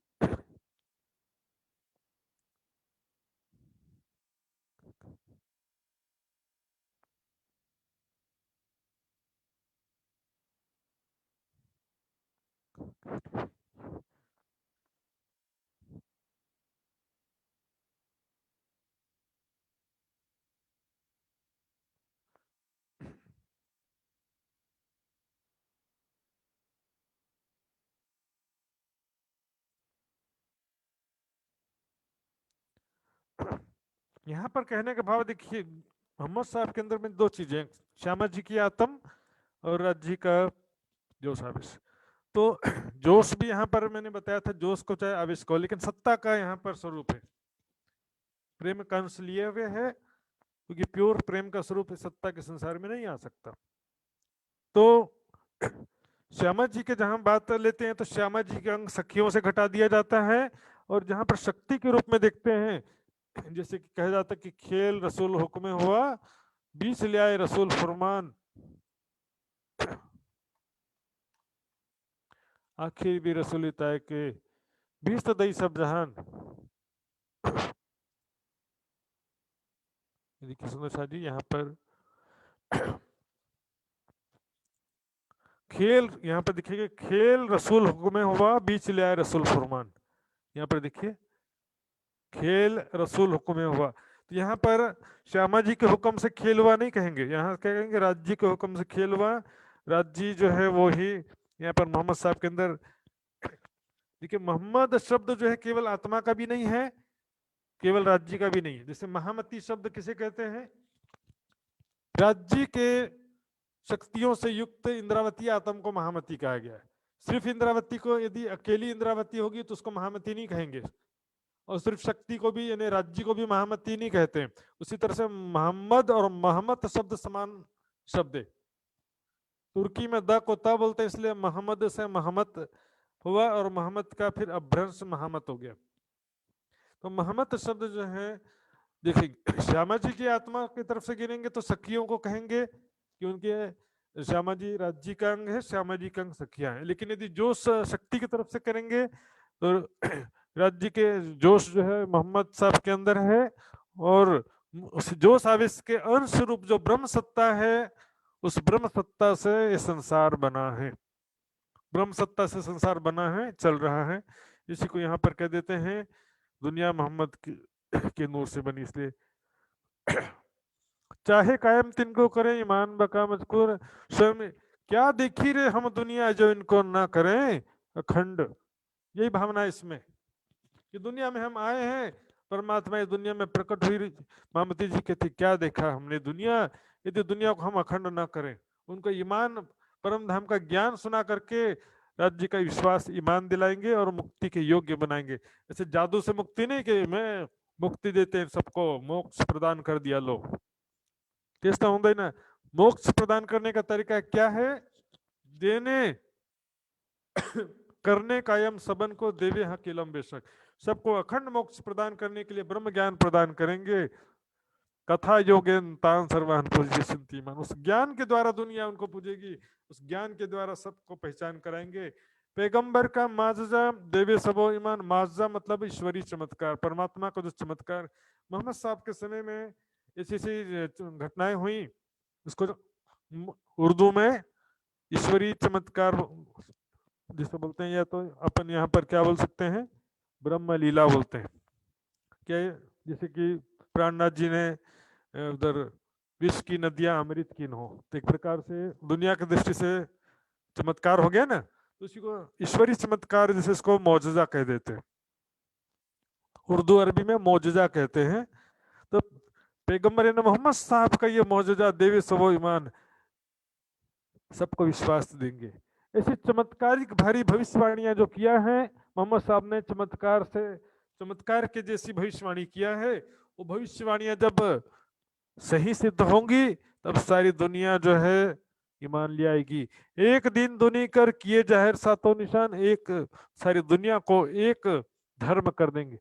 यहाँ पर कहने का भाव देखिए, मोहम्मद साहब के अंदर में दो चीजें, श्यामा जी की आत्म और राज जी का जोश आवेश। तो जोश भी यहाँ पर मैंने बताया था, जोश को चाहे आवेश को, लेकिन सत्ता का यहाँ पर स्वरूप है। प्रेम का अंश लिए हुए है, क्योंकि प्योर प्रेम का स्वरूप सत्ता के संसार में नहीं आ सकता। तो श्यामा जी के जहां बात लेते हैं तो श्यामा जी के अंग सखियों से घटा दिया जाता है, और जहां पर शक्ति के रूप में देखते हैं, जैसे कि कहा जाता है कि खेल रसूल हुक्म हुआ, बीच ले आए रसूल फरमान, आखिर भी रसूल तय के बीच तो दई सब जहान। सुंदर शाह जी यहाँ पर खेल, यहाँ पर देखिए खेल रसूल हुक्म हुआ, बीच ले आए रसूल फरमान। यहाँ पर देखिए खेल रसूल हुक्म हुआ, तो यहाँ पर श्यामा जी के हुक्म से खेल हुआ नहीं कहेंगे, यहाँ क्या कहेंगे राज जी के हुक्म से खेल हुआ। राज जी जो है वो ही यहाँ पर मोहम्मद साहब के अंदर देखिए, मोहम्मद शब्द जो है केवल आत्मा का भी नहीं है, केवल राज्य का भी नहीं है। जैसे महामती शब्द किसे कहते हैं, राज्य के शक्तियों से युक्त इंद्रावती आत्म को महामती कहा गया है। सिर्फ इंद्रावती को यदि अकेली इंद्रावती होगी तो उसको महामती नहीं कहेंगे, और सिर्फ शक्ति को भी यानी राज्य को भी महामती नहीं कहते। उसी तरह से मोहम्मद और मोहम्मद शब्द समान शब्द है। तुर्की में द को ता बोलते हैं, इसलिए मोहम्मद से मोहम्मद हुआ, और मोहम्मद का फिर अभ्रंश मोहम्मद हो गया। तो मोहम्मद शब्द जो है देखिए श्यामा जी की आत्मा की तरफ से गिनेंगे तो सखियों को कहेंगे कि उनके श्यामा जी राज्य का अंग है, श्यामा जी का अंग सखियां है। लेकिन यदि जोश शक्ति की तरफ से करेंगे तो राज्य के जोश जो है मोहम्मद साहब के अंदर है, और उस जोश आवेश के अंश रूप जो ब्रह्म सत्ता है, उस ब्रह्म सत्ता से ये संसार बना है, ब्रह्म सत्ता से संसार बना है, चल रहा है। इसी को यहाँ पर कह देते हैं दुनिया मोहम्मद के नूर से बनी। इसलिए चाहे कायम तिनको करें ईमान बका मजकूर, स्वयं क्या देखी रे हम दुनिया जो इनको ना करें अखंड। यही भावना है इसमें कि दुनिया में हम आए हैं, परमात्मा इस दुनिया में प्रकट हुई। मामती जी कहते क्या देखा हमने दुनिया, यदि दुनिया को हम अखंड ना करें, उनको ईमान परम धाम का ज्ञान सुना करके राज्य का विश्वास ईमान दिलाएंगे और मुक्ति के योग्य बनाएंगे। ऐसे जादू से मुक्ति नहीं कि मैं मुक्ति देते हैं सबको मोक्ष प्रदान कर दिया लो, ऐसा होता है ना। मोक्ष प्रदान करने का तरीका क्या है? देने करने कायम सबन को देवे हकीलम बेशक, सबको अखंड मोक्ष प्रदान करने के लिए ब्रह्म ज्ञान प्रदान करेंगे। कथा योगेन तान सर्वान पूज्य संतीमान, उस ज्ञान के द्वारा दुनिया उनको पूजेगी, उस ज्ञान के द्वारा सबको पहचान कराएंगे। पैगंबर का माजा देवे सबो ईमान, माजा मतलब ईश्वरी चमत्कार, परमात्मा का जो चमत्कार मोहम्मद साहब के समय में ऐसी घटनाएं हुई, उसको उर्दू में ईश्वरी चमत्कार जिसे बोलते हैं, या तो अपन यहाँ पर क्या बोल सकते हैं, ब्रह्म लीला बोलते हैं। क्या जैसे कि प्राणनाथ जी ने उधर विश्व की नदियां अमृत की न हो, तो एक प्रकार से दुनिया की दृष्टि से चमत्कार हो गया ना, तो उसी को ईश्वरी चमत्कार जैसे इसको मौजजा कह देते हैं, उर्दू अरबी में मौजजा कहते हैं। तो पैगंबर मोहम्मद साहब का ये मौजजा देवे सबो ईमान, सबको विश्वास देंगे। ऐसी चमत्कारिक भारी भविष्यवाणियां जो किया है मोहम्मद साहब ने, चमत्कार से चमत्कार के जैसी भविष्यवाणी किया है, वो भविष्यवाणियां जब सही सिद्ध होंगी तब सारी दुनिया जो है ईमान ले आएगी। एक दिन दुनी कर किए जाहिर सातों निशान, एक सारी दुनिया को एक धर्म कर देंगे,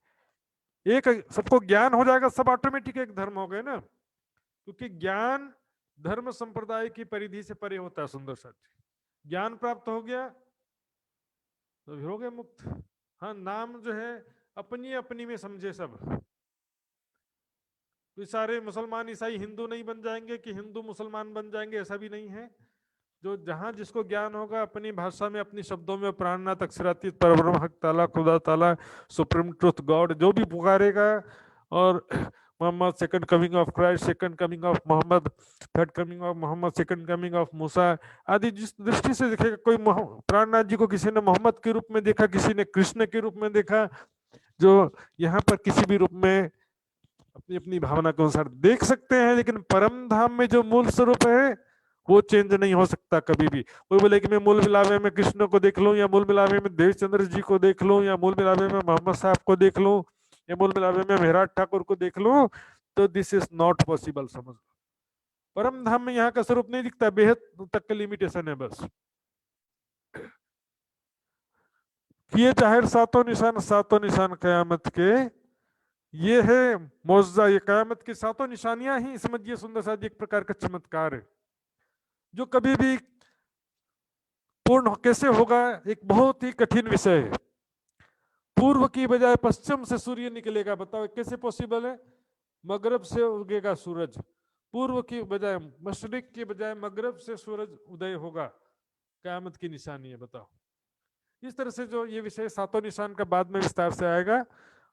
एक सबको ज्ञान हो जाएगा, सब ऑटोमेटिक एक धर्म हो गए ना, क्योंकि ज्ञान धर्म संप्रदाय की परिधि से परे होता है। सुंदर साथ ज्ञान प्राप्त हो गया तो हो गए मुक्त। हाँ, नाम जो है अपनी अपनी में समझे सब, तो सारे मुसलमान ईसाई हिंदू नहीं बन जाएंगे कि हिंदू मुसलमान बन जाएंगे, ऐसा भी नहीं है। जो जहां जिसको ज्ञान होगा अपनी भाषा में अपनी शब्दों में प्राणनाथ अक्षरातीत परब्रह्म हक ताला खुदा ताला सुप्रीम ट्रुथ गॉड जो भी पुकारेगा, और Muhammad second coming of Christ, second coming of Muhammad, third coming of Muhammad, second coming of Musa आदि जिस दृष्टि से देखेगा, कोई प्राणनाथ जी को किसी ने मोहम्मद के रूप में देखा, किसी ने कृष्ण के रूप में देखा, जो यहाँ पर किसी भी रूप में अपनी अपनी भावना के अनुसार देख सकते हैं, लेकिन परम धाम में जो मूल स्वरूप है वो चेंज नहीं हो सकता कभी भी। कोई बोले कि मैं मूल मिलावे में कृष्ण को देख लूं, या मूल मिलावे में देवचंद्र जी को देख लूं, या मूल मिलावे में मोहम्मद साहब को देख लूं, या मूल मिलावे में मेहराज ठाकुर को देख लूं, तो दिस इज नॉट पॉसिबल। समझ, परम धाम में यहाँ का स्वरूप नहीं दिखता, बेहद तक का लिमिटेशन है बस। किए जाहिर सातों निशान कयामत के, ये है मौजजा, ये कयामत की सातों निशानियां ही समझिए सुंदर साथ एक प्रकार का चमत्कार है, जो कभी भी पूर्ण कैसे होगा एक बहुत ही कठिन विषय है। पूर्व की बजाय पश्चिम से सूर्य निकलेगा, बताओ कैसे पॉसिबल है? मगरब से उगेगा सूरज, पूर्व की बजाय मशरिक की बजाय मगरब से सूरज उदय होगा, कयामत की निशानी है। बताओ, इस तरह से जो ये विषय सातों निशान का बाद में विस्तार से आएगा।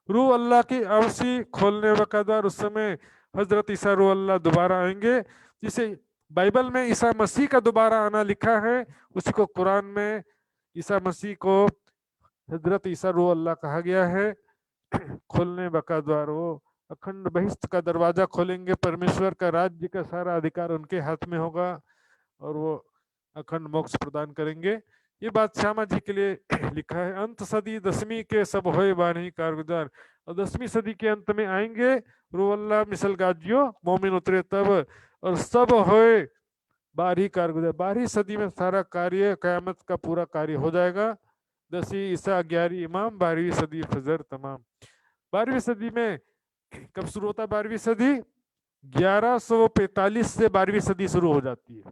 रूह अल्लाह की अवसी खोलने वक़्त, उस समय हजरत ईसा रूह अल्लाह दोबारा आएंगे, जिसे बाइबल में ईसा मसीह का दोबारा आना लिखा है, उसी को कुरान में ईसा मसीह को हजरत ईसा रूह अल्लाह कहा गया है। खोलने बका द्वार, वो अखंड बहिष्ठ का दरवाजा खोलेंगे, परमेश्वर का राज्य का सारा अधिकार उनके हाथ में होगा और वो अखंड मोक्ष प्रदान करेंगे। ये बात श्यामा जी के लिए लिखा है। अंत सदी दसवीं के सब होए बानी कारगुजार, और 10वीं सदी के अंत में आएंगे रूह अल्लाह मिसल गाजियो मोमिन उतरे तब, और सब होए 12 कारगुजार। 12वीं सदी में सारा कार्य कयामत का पूरा कार्य हो जाएगा। 10वीं ईसा 11वीं इमाम, 12वीं सदी फजर तमाम। 12वीं सदी में कब शुरू होता है 12वीं सदी? 1145 से 12वीं सदी शुरू हो जाती है।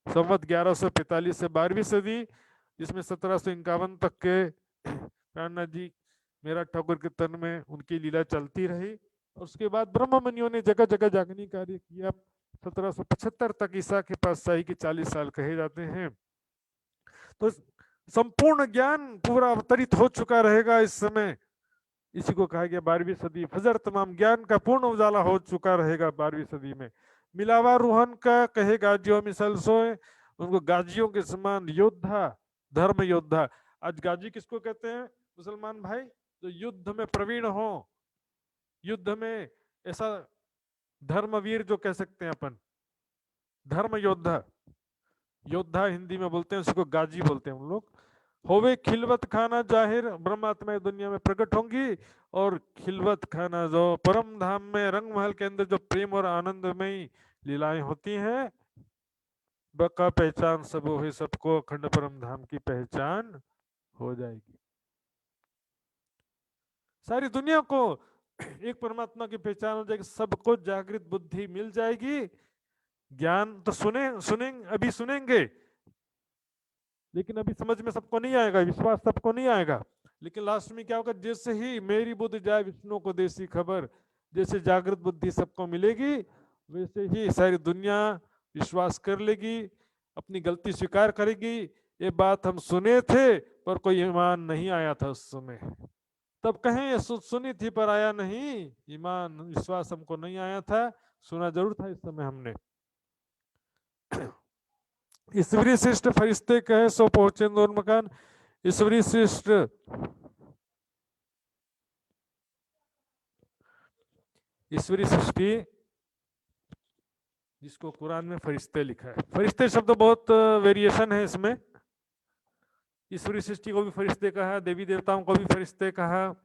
संवत 1145 से 12वीं सदी, जिसमें 1751 तक के प्राणनाथ जी मेरा ठाकुर के तन में उनकी लीला चलती रही। और उसके बाद ब्रह्ममनियों ने जगह जगह जागनी कार्य किया। 1775 तक ईसा के पातशाही के 40 साल कहे जाते हैं। तो संपूर्ण ज्ञान पूरा अवतरित हो चुका रहेगा इस समय। इसी को कहा गया 12वीं सदी। फजर तमाम ज्ञान का पूर्ण उजाला हो चुका रहेगा 12वीं सदी में। मिलावा रूहन का कहे गाजियों मिसल सोए, उनको गाजियों के समान योद्धा, धर्म योद्धा। आज गाजी किसको कहते हैं मुसलमान भाई? जो युद्ध में प्रवीण हो, युद्ध में ऐसा धर्मवीर जो कह सकते हैं अपन, धर्म योद्धा। योद्धा हिंदी में बोलते हैं, उसको गाजी बोलते हैं हम लोग। होवे खिलवत खाना जाहिर, ब्रह्मात्मा दुनिया में प्रकट होंगी। और खिलवत खाना जो परम धाम में रंग महल के अंदर जो प्रेम और आनंदमयी लीलाएं होती हैं, बका पहचान सब हो, सबको अखंड परम धाम की पहचान हो जाएगी। सारी दुनिया को एक परमात्मा की पहचान हो जाएगी, सबको जागृत बुद्धि मिल जाएगी। ज्ञान तो अभी सुनेंगे, लेकिन अभी समझ में सबको नहीं आएगा, विश्वास सबको नहीं आएगा। लेकिन लास्ट में क्या होगा? जैसे ही मेरी बुद्धि जाए विष्णु को देसी खबर, जैसे जागृत बुद्धि सबको मिलेगी, वैसे ही सारी दुनिया विश्वास कर लेगी, अपनी गलती स्वीकार करेगी। ये बात हम सुने थे पर कोई ईमान नहीं आया था उस समय, तब कहें ये सुनी थी पर आया नहीं, ईमान विश्वास हमको नहीं आया था, सुना जरूर था इस समय हमने। ईश्वरी श्रेष्ठ फरिश्ते कहे सो पहुंचे नूर मकान। ईश्वरी श्रेष्ठ, ईश्वरी सृष्टि जिसको कुरान में फरिश्ते लिखा है। फरिश्ते शब्द बहुत वेरिएशन है इसमें। ईश्वरी सृष्टि को भी फरिश्ते कहा, देवी देवताओं को भी फरिश्ते कहा,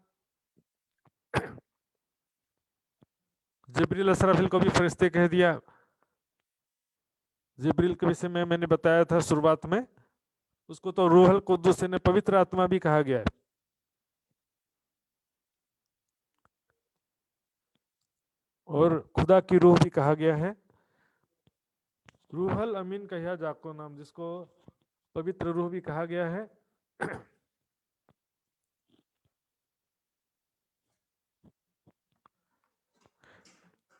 जिब्रील असराफिल को भी फरिश्ते कह दिया। जिब्रील के विषय में मैंने बताया था शुरुआत में, उसको तो रूहल कुद्दुस ने पवित्र आत्मा भी कहा गया है। और खुदा की रूह भी कहा गया है। रूहल अमीन कहिया जाको नाम, जिसको पवित्र रूह भी कहा गया है।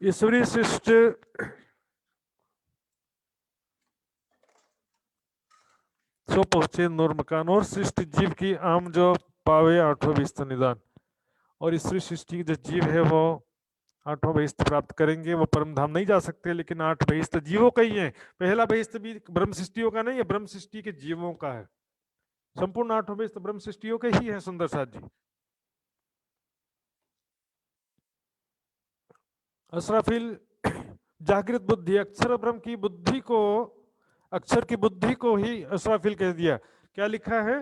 ईश्वरी शिष्ट सो पहुंचे नूर मकान। और सृष्टि जीव की आम जो पावे आठों बहिस्त निदान। और ईश्वरी सृष्टि की जो जीव है वो आठों बहिस्त प्राप्त करेंगे। वो परम धाम नहीं जा सकते, लेकिन 8 बहिस्त जीवों का ही है। पहला बहिस्त भी ब्रह्म सृष्टियों का नहीं है, ब्रह्म सृष्टि के जीवों का है। संपूर्ण 8 बहिस्त ब्रह्म सृष्टियों के ही है सुंदर साथ जी। असराफिल जागृत बुद्धि, अक्षर ब्रह्म की बुद्धि को, अक्षर की बुद्धि को ही असराफिल कह दिया। क्या लिखा है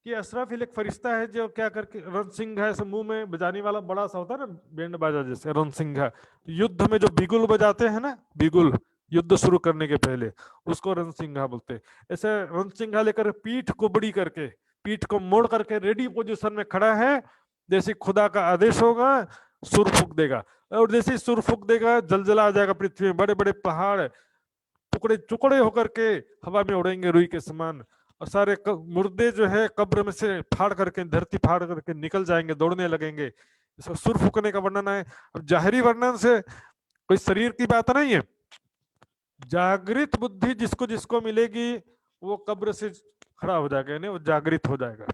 कि असराफिल एक फरिश्ता है जो क्या करके रणसिंघा ऐसे मुंह में बजाने वाला बड़ा सा होता है ना, बैंड बाजा जैसे रणसिंघा। युद्ध में जो बिगुल बजाते हैं ना, बिगुल युद्ध शुरू करने के पहले, उसको रणसिंघा बोलते हैं। ऐसे रणसिंघा लेकर पीठ को बड़ी करके, पीठ को मोड़ करके रेडी पोजीशन में खड़ा है। जैसे खुदा का आदेश होगा सुर फूक देगा, और जैसे सुर फूक देगा जलजला आ जाएगा पृथ्वी में, बड़े बड़े पहाड़ टुकड़े टुकड़े होकर के हवा में उड़ेंगे रुई के समान। और सारे मुर्दे जो है कब्र में से फाड़ करके, धरती फाड़ करके निकल जाएंगे, दौड़ने लगेंगे। इसको सुर फूकने का वर्णन है। अब जाहिरी वर्णन से कोई शरीर की बात नहीं है। जागृत बुद्धि जिसको जिसको मिलेगी वो कब्र से खड़ा हो जाएगा, यानी वो जागृत हो जाएगा।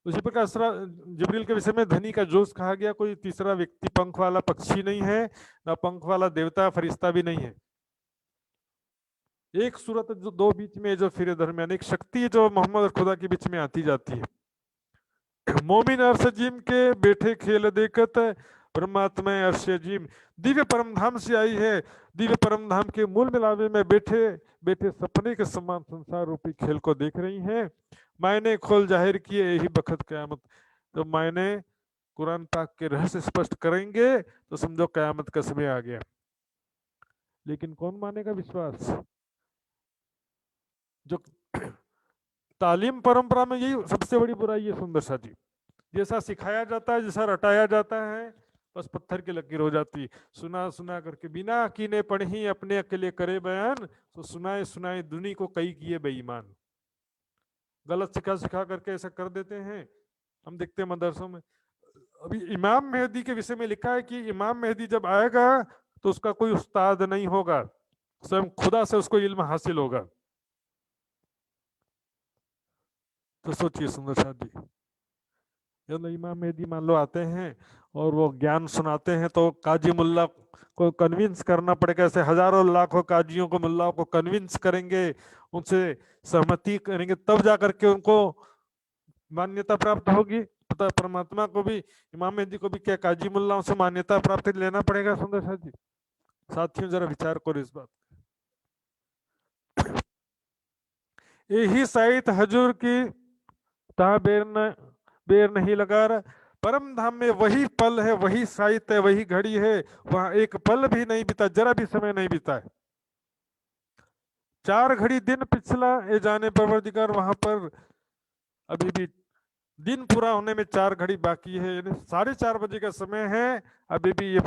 उसी प्रकार जिब्रील के विषय में धनी का जोश कहा गया। कोई तीसरा व्यक्ति पंख वाला पक्षी नहीं है, ना पंख वाला देवता फरिश्ता भी नहीं है। एक सूरत जो दो बीच में जो फिर दरमियान एक शक्ति जो मोहम्मद और खुदा के बीच में आती जाती है। मोमिन अर्श अजीम के बैठे खेल देखत, परमात्मा अर्श अजीम दिव्य परम धाम से आई है। दिव्य परम धाम के मूल मिलावे में बैठे बैठे सपने के समान संसार रूपी खेल को देख रही हैं। मायने खोल जाहिर किए यही बखत कयामत। तो मायने कुरान पाक के रहस्य स्पष्ट करेंगे तो समझो कयामत का समय आ गया। लेकिन कौन मानेगा विश्वास? जो तालीम परंपरा में यही सबसे बड़ी बुराई है सुंदर सा जी। जैसा सिखाया जाता है, जैसा रटाया जाता है, बस पत्थर की लकीर हो जाती। सुना सुना करके बिना कीने पढ़ी अपने अकेले करे बयान, तो सुनाए सुनाए दुनी को कई किए बेईमान। गलत सिखा सिखा करके ऐसा कर देते हैं। हम देखते हैं मदरसों में, अभी इमाम मेहदी के विषय में लिखा है कि इमाम मेहदी जब आएगा तो उसका कोई उस्ताद नहीं होगा, स्वयं खुदा से उसको इल्म हासिल होगा। तो सोचिए सुंदर साथ जी, जब इमाम मेहदी मान लो आते हैं और वो ज्ञान सुनाते हैं, तो काजी मुल्ला को कन्विंस करना पड़ेगा। ऐसे हजारों लाखों काजियों को, मुल्लाओं को कन्विंस करेंगे, उनसे सहमति करेंगे, तब जा करके उनको मान्यता प्राप्त होगी। पता परमात्मा को भी, इमाम मेहदी को भी क्या काजी मुल्लाओं से मान्यता प्राप्त लेना पड़ेगा? सुंदर साथ जी, साथियों जरा विचार करो इस बात। यही साहित हजूर की ता बेर नहीं लगा रहा। परम धाम में वही पल है, वही साहित्य है, वही घड़ी है, वहां एक पल भी नहीं बीता, जरा भी समय नहीं बीता है। 4 घड़ी दिन पिछला ये जाने परवरदिगार, वहां पर अभी भी दिन पूरा होने में 4 घड़ी बाकी है, यानी 4:30 बजे का समय है। अभी भी ये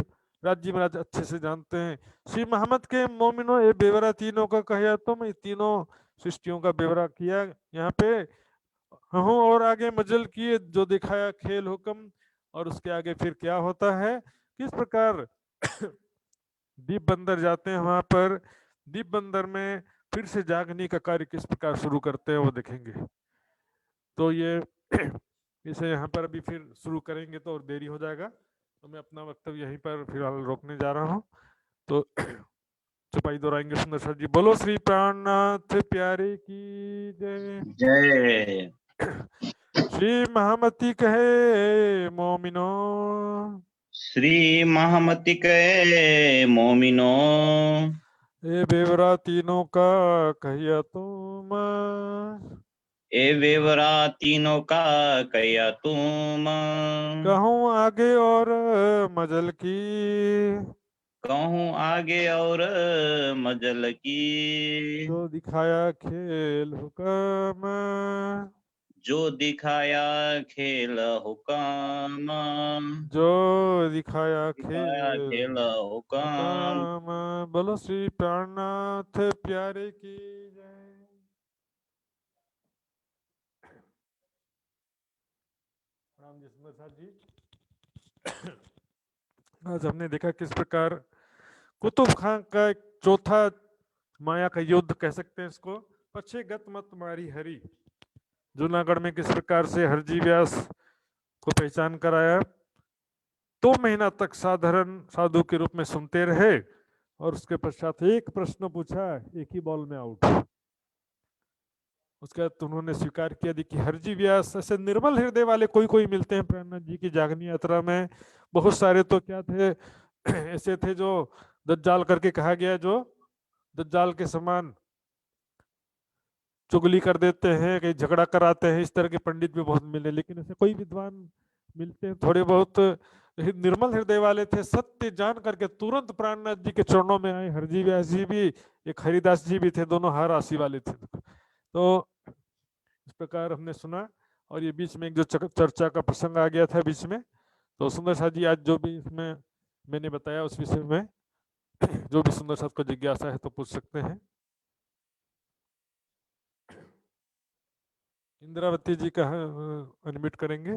राज्य महाराज अच्छे से जानते हैं। श्री मोहम्मद के मोमिनो ये बेवरा तीनों का कहा, तुम ये तीनों सृष्टियों का बेवरा किया यहाँ पे हूँ, और आगे मजल किए जो दिखाया खेल हुक्म। और उसके आगे फिर क्या होता है, किस प्रकार दीप बंदर जाते हैं वहां पर, दीप बंदर में फिर से जागने का कार्य किस प्रकार शुरू करते हैं वो देखेंगे। तो ये इसे यहाँ पर अभी फिर शुरू करेंगे तो और देरी हो जाएगा, तो मैं अपना वक्तव्य यहीं पर फिलहाल रोकने जा रहा हूँ। तो चुपाई दोहराएंगे सुंदर सर जी। बोलो श्री प्राणनाथ प्यारे की जय। जय। श्री महामती कहे मोमिनो, श्री महामती के मोमिनो, ये बेवरा तीनों का कहिया तुम, ए बेवरा तीनों का कया तुम, कहूँ आगे और मजल की, कहूँ आगे और मजल की, जो दिखाया खेल हुक्म, जो दिखाया खेल हुक्म, जो दिखाया दिखाया खेल खेल हुक्म। हुक्म। बोलो श्री प्राणनाथ प्यारे की जय। राम जी सुंदर साथ जी, आज हमने देखा किस प्रकार कुतुब खां का एक चौथा माया का युद्ध कह सकते हैं इसको, पछे गत मत मारी हरी। जूनागढ़ में किस प्रकार से हरजी व्यास को पहचान कराया, 2 महीना तक साधारण साधु के रूप में सुनते रहे, और उसके पश्चात एक प्रश्न पूछा, एक ही बॉल में आउट। उसके बाद उन्होंने स्वीकार किया कि हरजी व्यास ऐसे निर्मल हृदय वाले कोई कोई मिलते हैं प्रेमनाथ जी की जागनी यात्रा में। बहुत सारे तो क्या थे ऐसे थे जो दज्जाल करके कहा गया, जो दज्जाल के समान चुगली कर देते हैं, कहीं झगड़ा कराते हैं, इस तरह के पंडित भी बहुत मिले। लेकिन ऐसे कोई विद्वान मिलते हैं थोड़े बहुत, निर्मल हृदय वाले थे, सत्य जान करके तुरंत प्राणनाथ जी के चरणों में आए। हरजी व्यास जी भी, एक हरिदास जी भी थे, दोनों हर राशि वाले थे। तो इस प्रकार हमने सुना, और ये बीच में एक जो चर्चा का प्रसंग आ गया था बीच में, तो सुंदर साथ जी आज जो भी इसमें मैंने बताया उस विषय में जो भी सुंदर साथ को जिज्ञासा है तो पूछ सकते हैं। इंद्रावती जी का अनम्यूट करेंगे।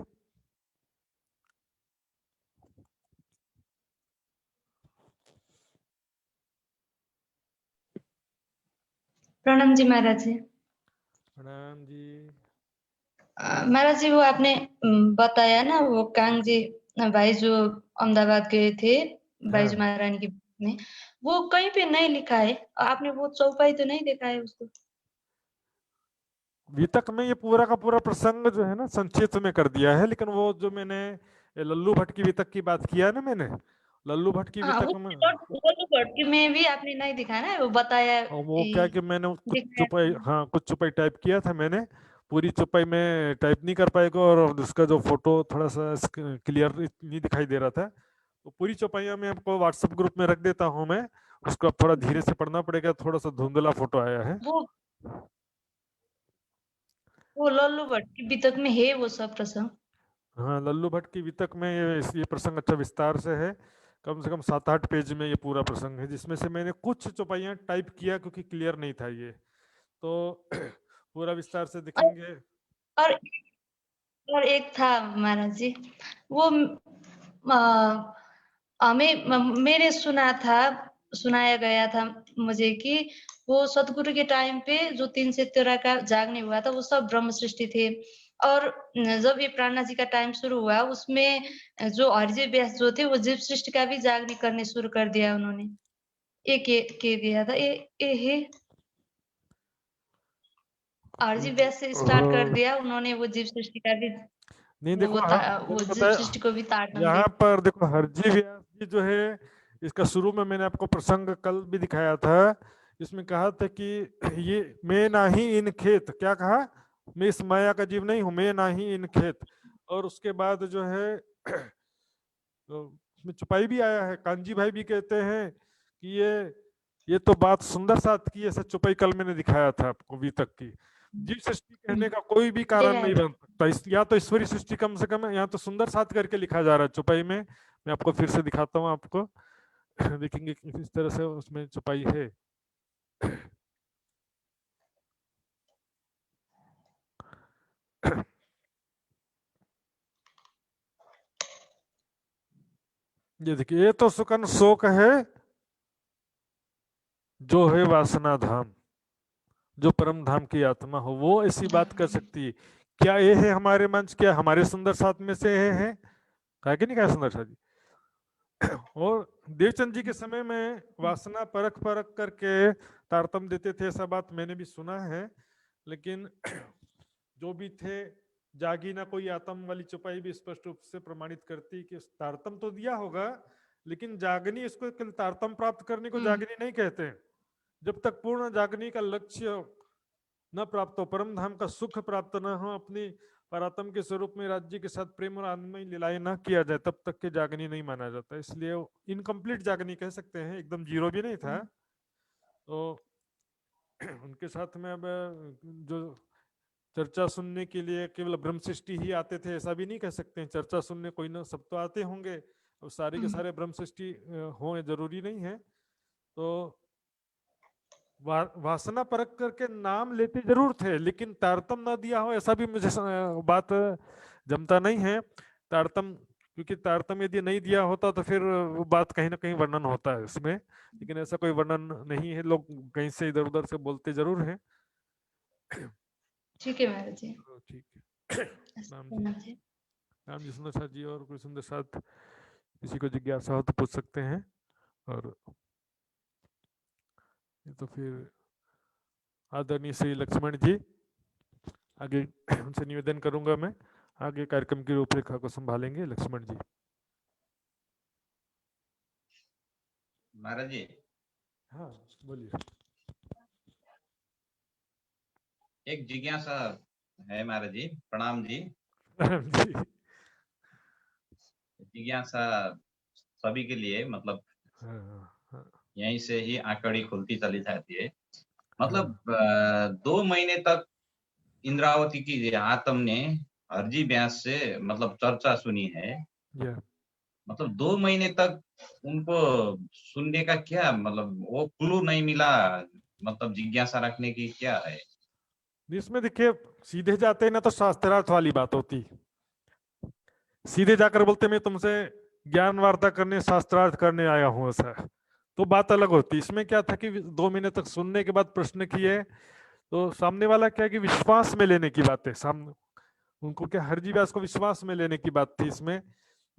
प्रणाम जी महाराज जी। प्रणाम जी। महाराज जी, वो आपने बताया ना, वो कांग जी भाई जो अहमदाबाद गए थे बाईजू महारानी की में, वो कहीं पे नहीं लिखा है। आपने वो चौपाई तो नहीं देखा है उसको? वितक में ये पूरा का पूरा प्रसंग जो है ना संक्षिप्त में कर दिया है, लेकिन वो जो मैंने लल्लू भट्ट की वितक की बात किया ना, मैंने लल्लू भट्ट की हाँ, वितक वो में, लल्लू भट्ट में भी आपने नहीं दिखा ना, वो बताया और वो क्या कि मैंने कुछ दिखाया। चुपाई, हाँ कुछ चुपाई टाइप किया था मैंने, पूरी चुपाई में टाइप नहीं कर पाएगा, और उसका जो फोटो थोड़ा सा क्लियर नहीं दिखाई दे रहा था, तो पूरी चौपाइयाँ मैं आपको व्हाट्सएप ग्रुप में रख देता हूँ मैं, उसको आप थोड़ा धीरे से पढ़ना पड़ेगा, थोड़ा सा धुंधला फोटो आया है। वो लल्लू भट्ट की वितक में है वो सब प्रसंग। हाँ, लल्लू भट्ट की वितक में ये प्रसंग अच्छा विस्तार से है। कम से कम 7-8 पेज में ये पूरा प्रसंग है, जिसमें से मैंने कुछ चौपाइयाँ टाइप किया क्योंकि क्लियर नहीं था ये, तो पूरा विस्तार से देखेंगे। और और एक था महाराज जी, वो मैंने सुनाया गया था मुझे कि वो सतगुरु के टाइम पे जो 3 से 13 का जागने हुआ था वो सब ब्रह्म सृष्टि थे, और जब ये प्राणा जी का टाइम शुरू हुआ उसमें जो हरिजी व्यास जो थे वो जीव सृष्टि का भी जागने करने शुरू कर दिया उन्होंने। के दिया था ये हरिजी व्यास से स्टार्ट कर दिया उन्होंने, वो जीव सृष्टि का भी नहीं देखो, वो मैंने जीव बताया सृष्टि को भी ताड़ना यहाँ दिया। पर देखो, हरजी व्यास जी जो है, इसका शुरू में मैंने आपको प्रसंग कल भी दिखाया था, इसमें कहा था कि ये मैं नाही इन खेत, क्या कहा, मैं इस माया का जीव नहीं हूं, मैं नाही इन खेत। और उसके बाद जो है उसमें छुपाई भी आया है, कांजी भाई भी कहते हैं कि ये तो बात सुंदर साथ की, ऐसा छुपाई कल मैंने दिखाया था आपको वितक की। जीव सृष्टि कहने का कोई भी कारण नहीं बन सकता, या तो ईश्वरी सृष्टि कम से कम है, यहाँ तो सुंदर साथ करके लिखा जा रहा है छुपाई में। मैं आपको फिर से दिखाता हूँ आपको, देखेंगे किस तरह से उसमें छुपाई है। ये देखिए, ये तो सुकन शोक है जो है वासना धाम, जो परम धाम की आत्मा हो वो ऐसी बात कर सकती है। क्या ये है हमारे मंच, क्या हमारे सुंदर साथ में से है कहा कि नहीं कहा सुंदर साथ जी। और देवचंद जी के समय में वासना परख परख करके तारतम देते थे, ऐसा बात मैंने भी सुना है। लेकिन जो भी थे, जागी ना कोई आत्म वाली चौपाई भी स्पष्ट रूप से प्रमाणित करती कि तारतम तो दिया होगा, लेकिन जागनी, इसको तारतम प्राप्त करने को जागनी नहीं कहते। जब तक पूर्ण जागनी का लक्ष्य न प्राप्त हो, परम धाम का सुख प्राप्त न हो, अपनी परात्म के स्वरूप में राज्य के साथ प्रेम और आनंदमय लीलाएं न किया जाए, तब तक के जागनी नहीं माना जाता। इसलिए इनकम्प्लीट जागनी कह सकते हैं, एकदम जीरो भी नहीं था। तो उनके साथ में अब जो चर्चा सुनने के लिए केवल ब्रह्म सृष्टि ही आते थे ऐसा भी नहीं कह सकते हैं, चर्चा सुनने कोई ना, सब तो आते होंगे, और सारे के सारे ब्रह्म सृष्टि हो जरूरी नहीं है। तो वासना परख करके नाम लेते जरूर थे, लेकिन तारतम ना दिया हो ऐसा भी मुझे बात जमता नहीं है। तारतम, क्योंकि तारतम यदि नहीं दिया होता तो फिर वो बात कहीं ना कहीं वर्णन होता है उसमें, लेकिन ऐसा कोई वर्णन नहीं है, लोग कहीं से इधर उधर से बोलते जरूर हैं। ठीक है महाराज जी, ठीक है। राम जी सुंदर साथ जी, और कोई सुंदर साथ किसी को जिज्ञासा हो तो पूछ सकते हैं। और ये तो फिर आदरणीय श्री लक्ष्मण जी, आगे उनसे निवेदन करूंगा मैं, आगे कार्यक्रम की रूपरेखा को संभालेंगे लक्ष्मण जी। महाराज जी, हाँ बोलिए। एक जिज्ञासा है महाराज जी, प्रणाम जी। जिज्ञासा सभी के लिए, मतलब यहीं से ही आंकड़ी खुलती चली जाती है। मतलब 2 महीने तक इंद्रावती की आत्म ने हरजी व्यास से मतलब चर्चा सुनी है। मतलब 2 महीने तक उनको सुनने का क्या मतलब, वो क्लू नहीं मिला, मतलब जिज्ञासा रखने की क्या है? इसमें देखिए, सीधे जाते ना तो शास्त्रार्थ वाली बात होती, सीधे जाकर बोलते मैं तुमसे ज्ञान वार्ता करने, शास्त्रार्थ करने आया हूं, ऐसा तो बात अलग होती। इसमें क्या था कि 2 महीने तक सुनने के बाद प्रश्न किए, तो सामने वाला क्या कि विश्वास में लेने की बात है, सामने उनको क्या हरजी व्यास को विश्वास में लेने की बात थी इसमें।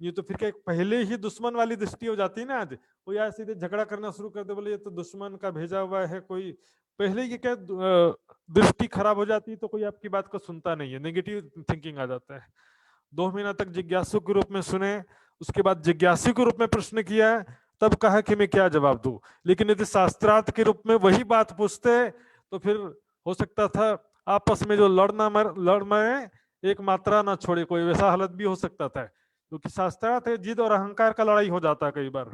ये तो फिर क्या पहले ही दुश्मन वाली दृष्टि हो जाती है ना, आज वो यार सीधे झगड़ा करना शुरू कर दे, बोले ये तो दुश्मन का भेजा हुआ है कोई, पहले ही क्या दृष्टि खराब हो जाती है, तो कोई आपकी बात को सुनता नहीं है, नेगेटिव थिंकिंग आ जाता है। 2 महीना तक जिज्ञासु के रूप में सुने, उसके बाद जिज्ञासु के रूप में प्रश्न किया, तब कहा कि मैं क्या जवाब दूं। लेकिन यदि शास्त्रार्थ के रूप में वही बात पूछते तो फिर हो सकता था आपस में जो लड़ मरे, एक मात्रा ना छोड़े कोई, वैसा हालत भी हो सकता था, क्योंकि शास्त्रार्थ जिद और अहंकार का लड़ाई हो जाता है कई बार,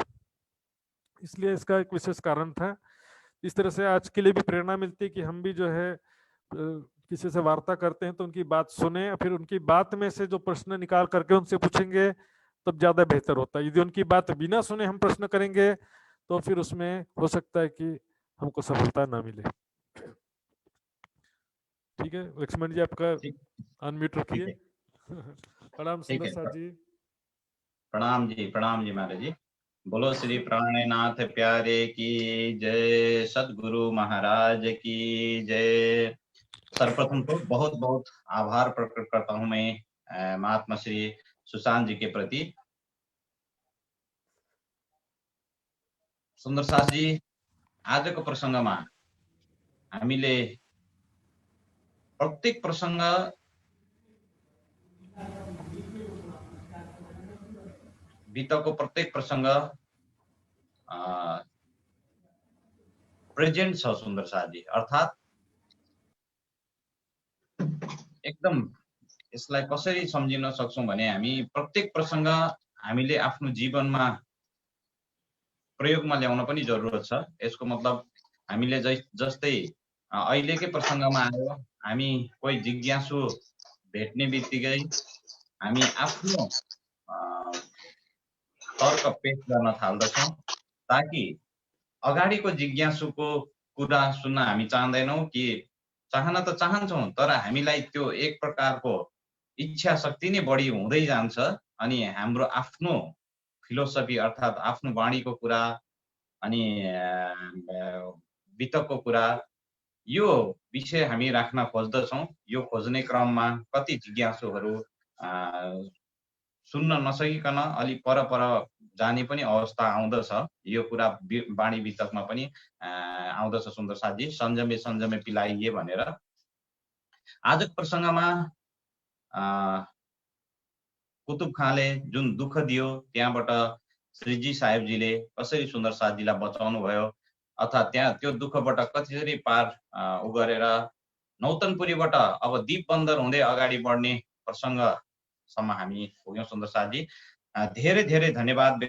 इसलिए इसका एक विशेष कारण था। इस तरह से आज के लिए भी प्रेरणा मिलती है कि हम भी जो है किसी से वार्ता करते हैं तो उनकी बात सुने, फिर उनकी बात में से जो प्रश्न निकाल करके उनसे पूछेंगे तब ज्यादा बेहतर होता है। यदि उनकी बात बिना सुने हम प्रश्न करेंगे तो फिर उसमें हो सकता है कि हमको सफलता ना मिले। ठीक है लक्ष्मण जी, आपका ठीक अनम्यूट रखिए। है। प्रणाम ठीक सुंदर है। साथ जी। प्रणाम जी महाराज जी। बोलो श्री प्राणनाथ प्यारे की जय, सदगुरु महाराज की जय। सर्वप्रथम तो बहुत बहुत आभार प्रकट करता हूं मैं महात्मा श्री सुशांत जी के प्रति। सुन्दर साथ जी, आजको प्रसङ्गमा हामीले प्रत्येक प्रसङ्ग भित्रको प्रत्येक प्रसङ्ग प्रेजेन्ट छ सुन्दर साथ जी। अर्थात् एकदम यसलाई कसरी सम्झिन सक्छौं भने हामी प्रत्येक प्रसङ्ग हामीले आफ्नो जीवनमा प्रयोगमा ल्याउन पनि जरुरत छ। यसको मतलब हामीले जस्तै अहिलेकै प्रसङ्गमा आयो, हामी कोही जिज्ञासु भेट्ने बित्तिकै हामी आफ्नो तर्क पेश गर्न थाल्दछौं, ताकि अगाडिको जिज्ञासुको कुरा सुन्न हामी चाहँदैनौं कि चाहन त चाहन्छौं, तर हामीलाई त्यो एक प्रकारको इच्छा शक्ति नै बढी हुँदै जान्छ अनि हाम्रो आफ्नो फिलोसफी अर्थात् आफ्नो वाणीको कुरा अनि वितकको कुरा यो विषय हामी राख्न खोज्दछौं। यो खोज्ने क्रममा कति जिज्ञासुहरू सुन्न नसकिकन अलि पर जाने पनि अवस्था आउँदछ। यो कुरा वाणी वितकमा पनि आउँदछ सुन्दर साथ जी, संजमे संजमे पिलाइए भनेर। आजको प्रसङ्गमा कुतुब खाँले जुन दुःख दियो त्यहाँबाट श्रीजी साहेबजीले कसरी सुन्दर साथजीलाई बचाउनु भयो अथवा त्यहाँ त्यो दुःखबाट कसरी पार गरेर नौतनपुरीबाट अब दीप बन्दर हुँदै अगाडि बढ्ने प्रसङ्गसम्म हामी पुग्यौं सुन्दर साथजी। धेरै धेरै धन्यवाद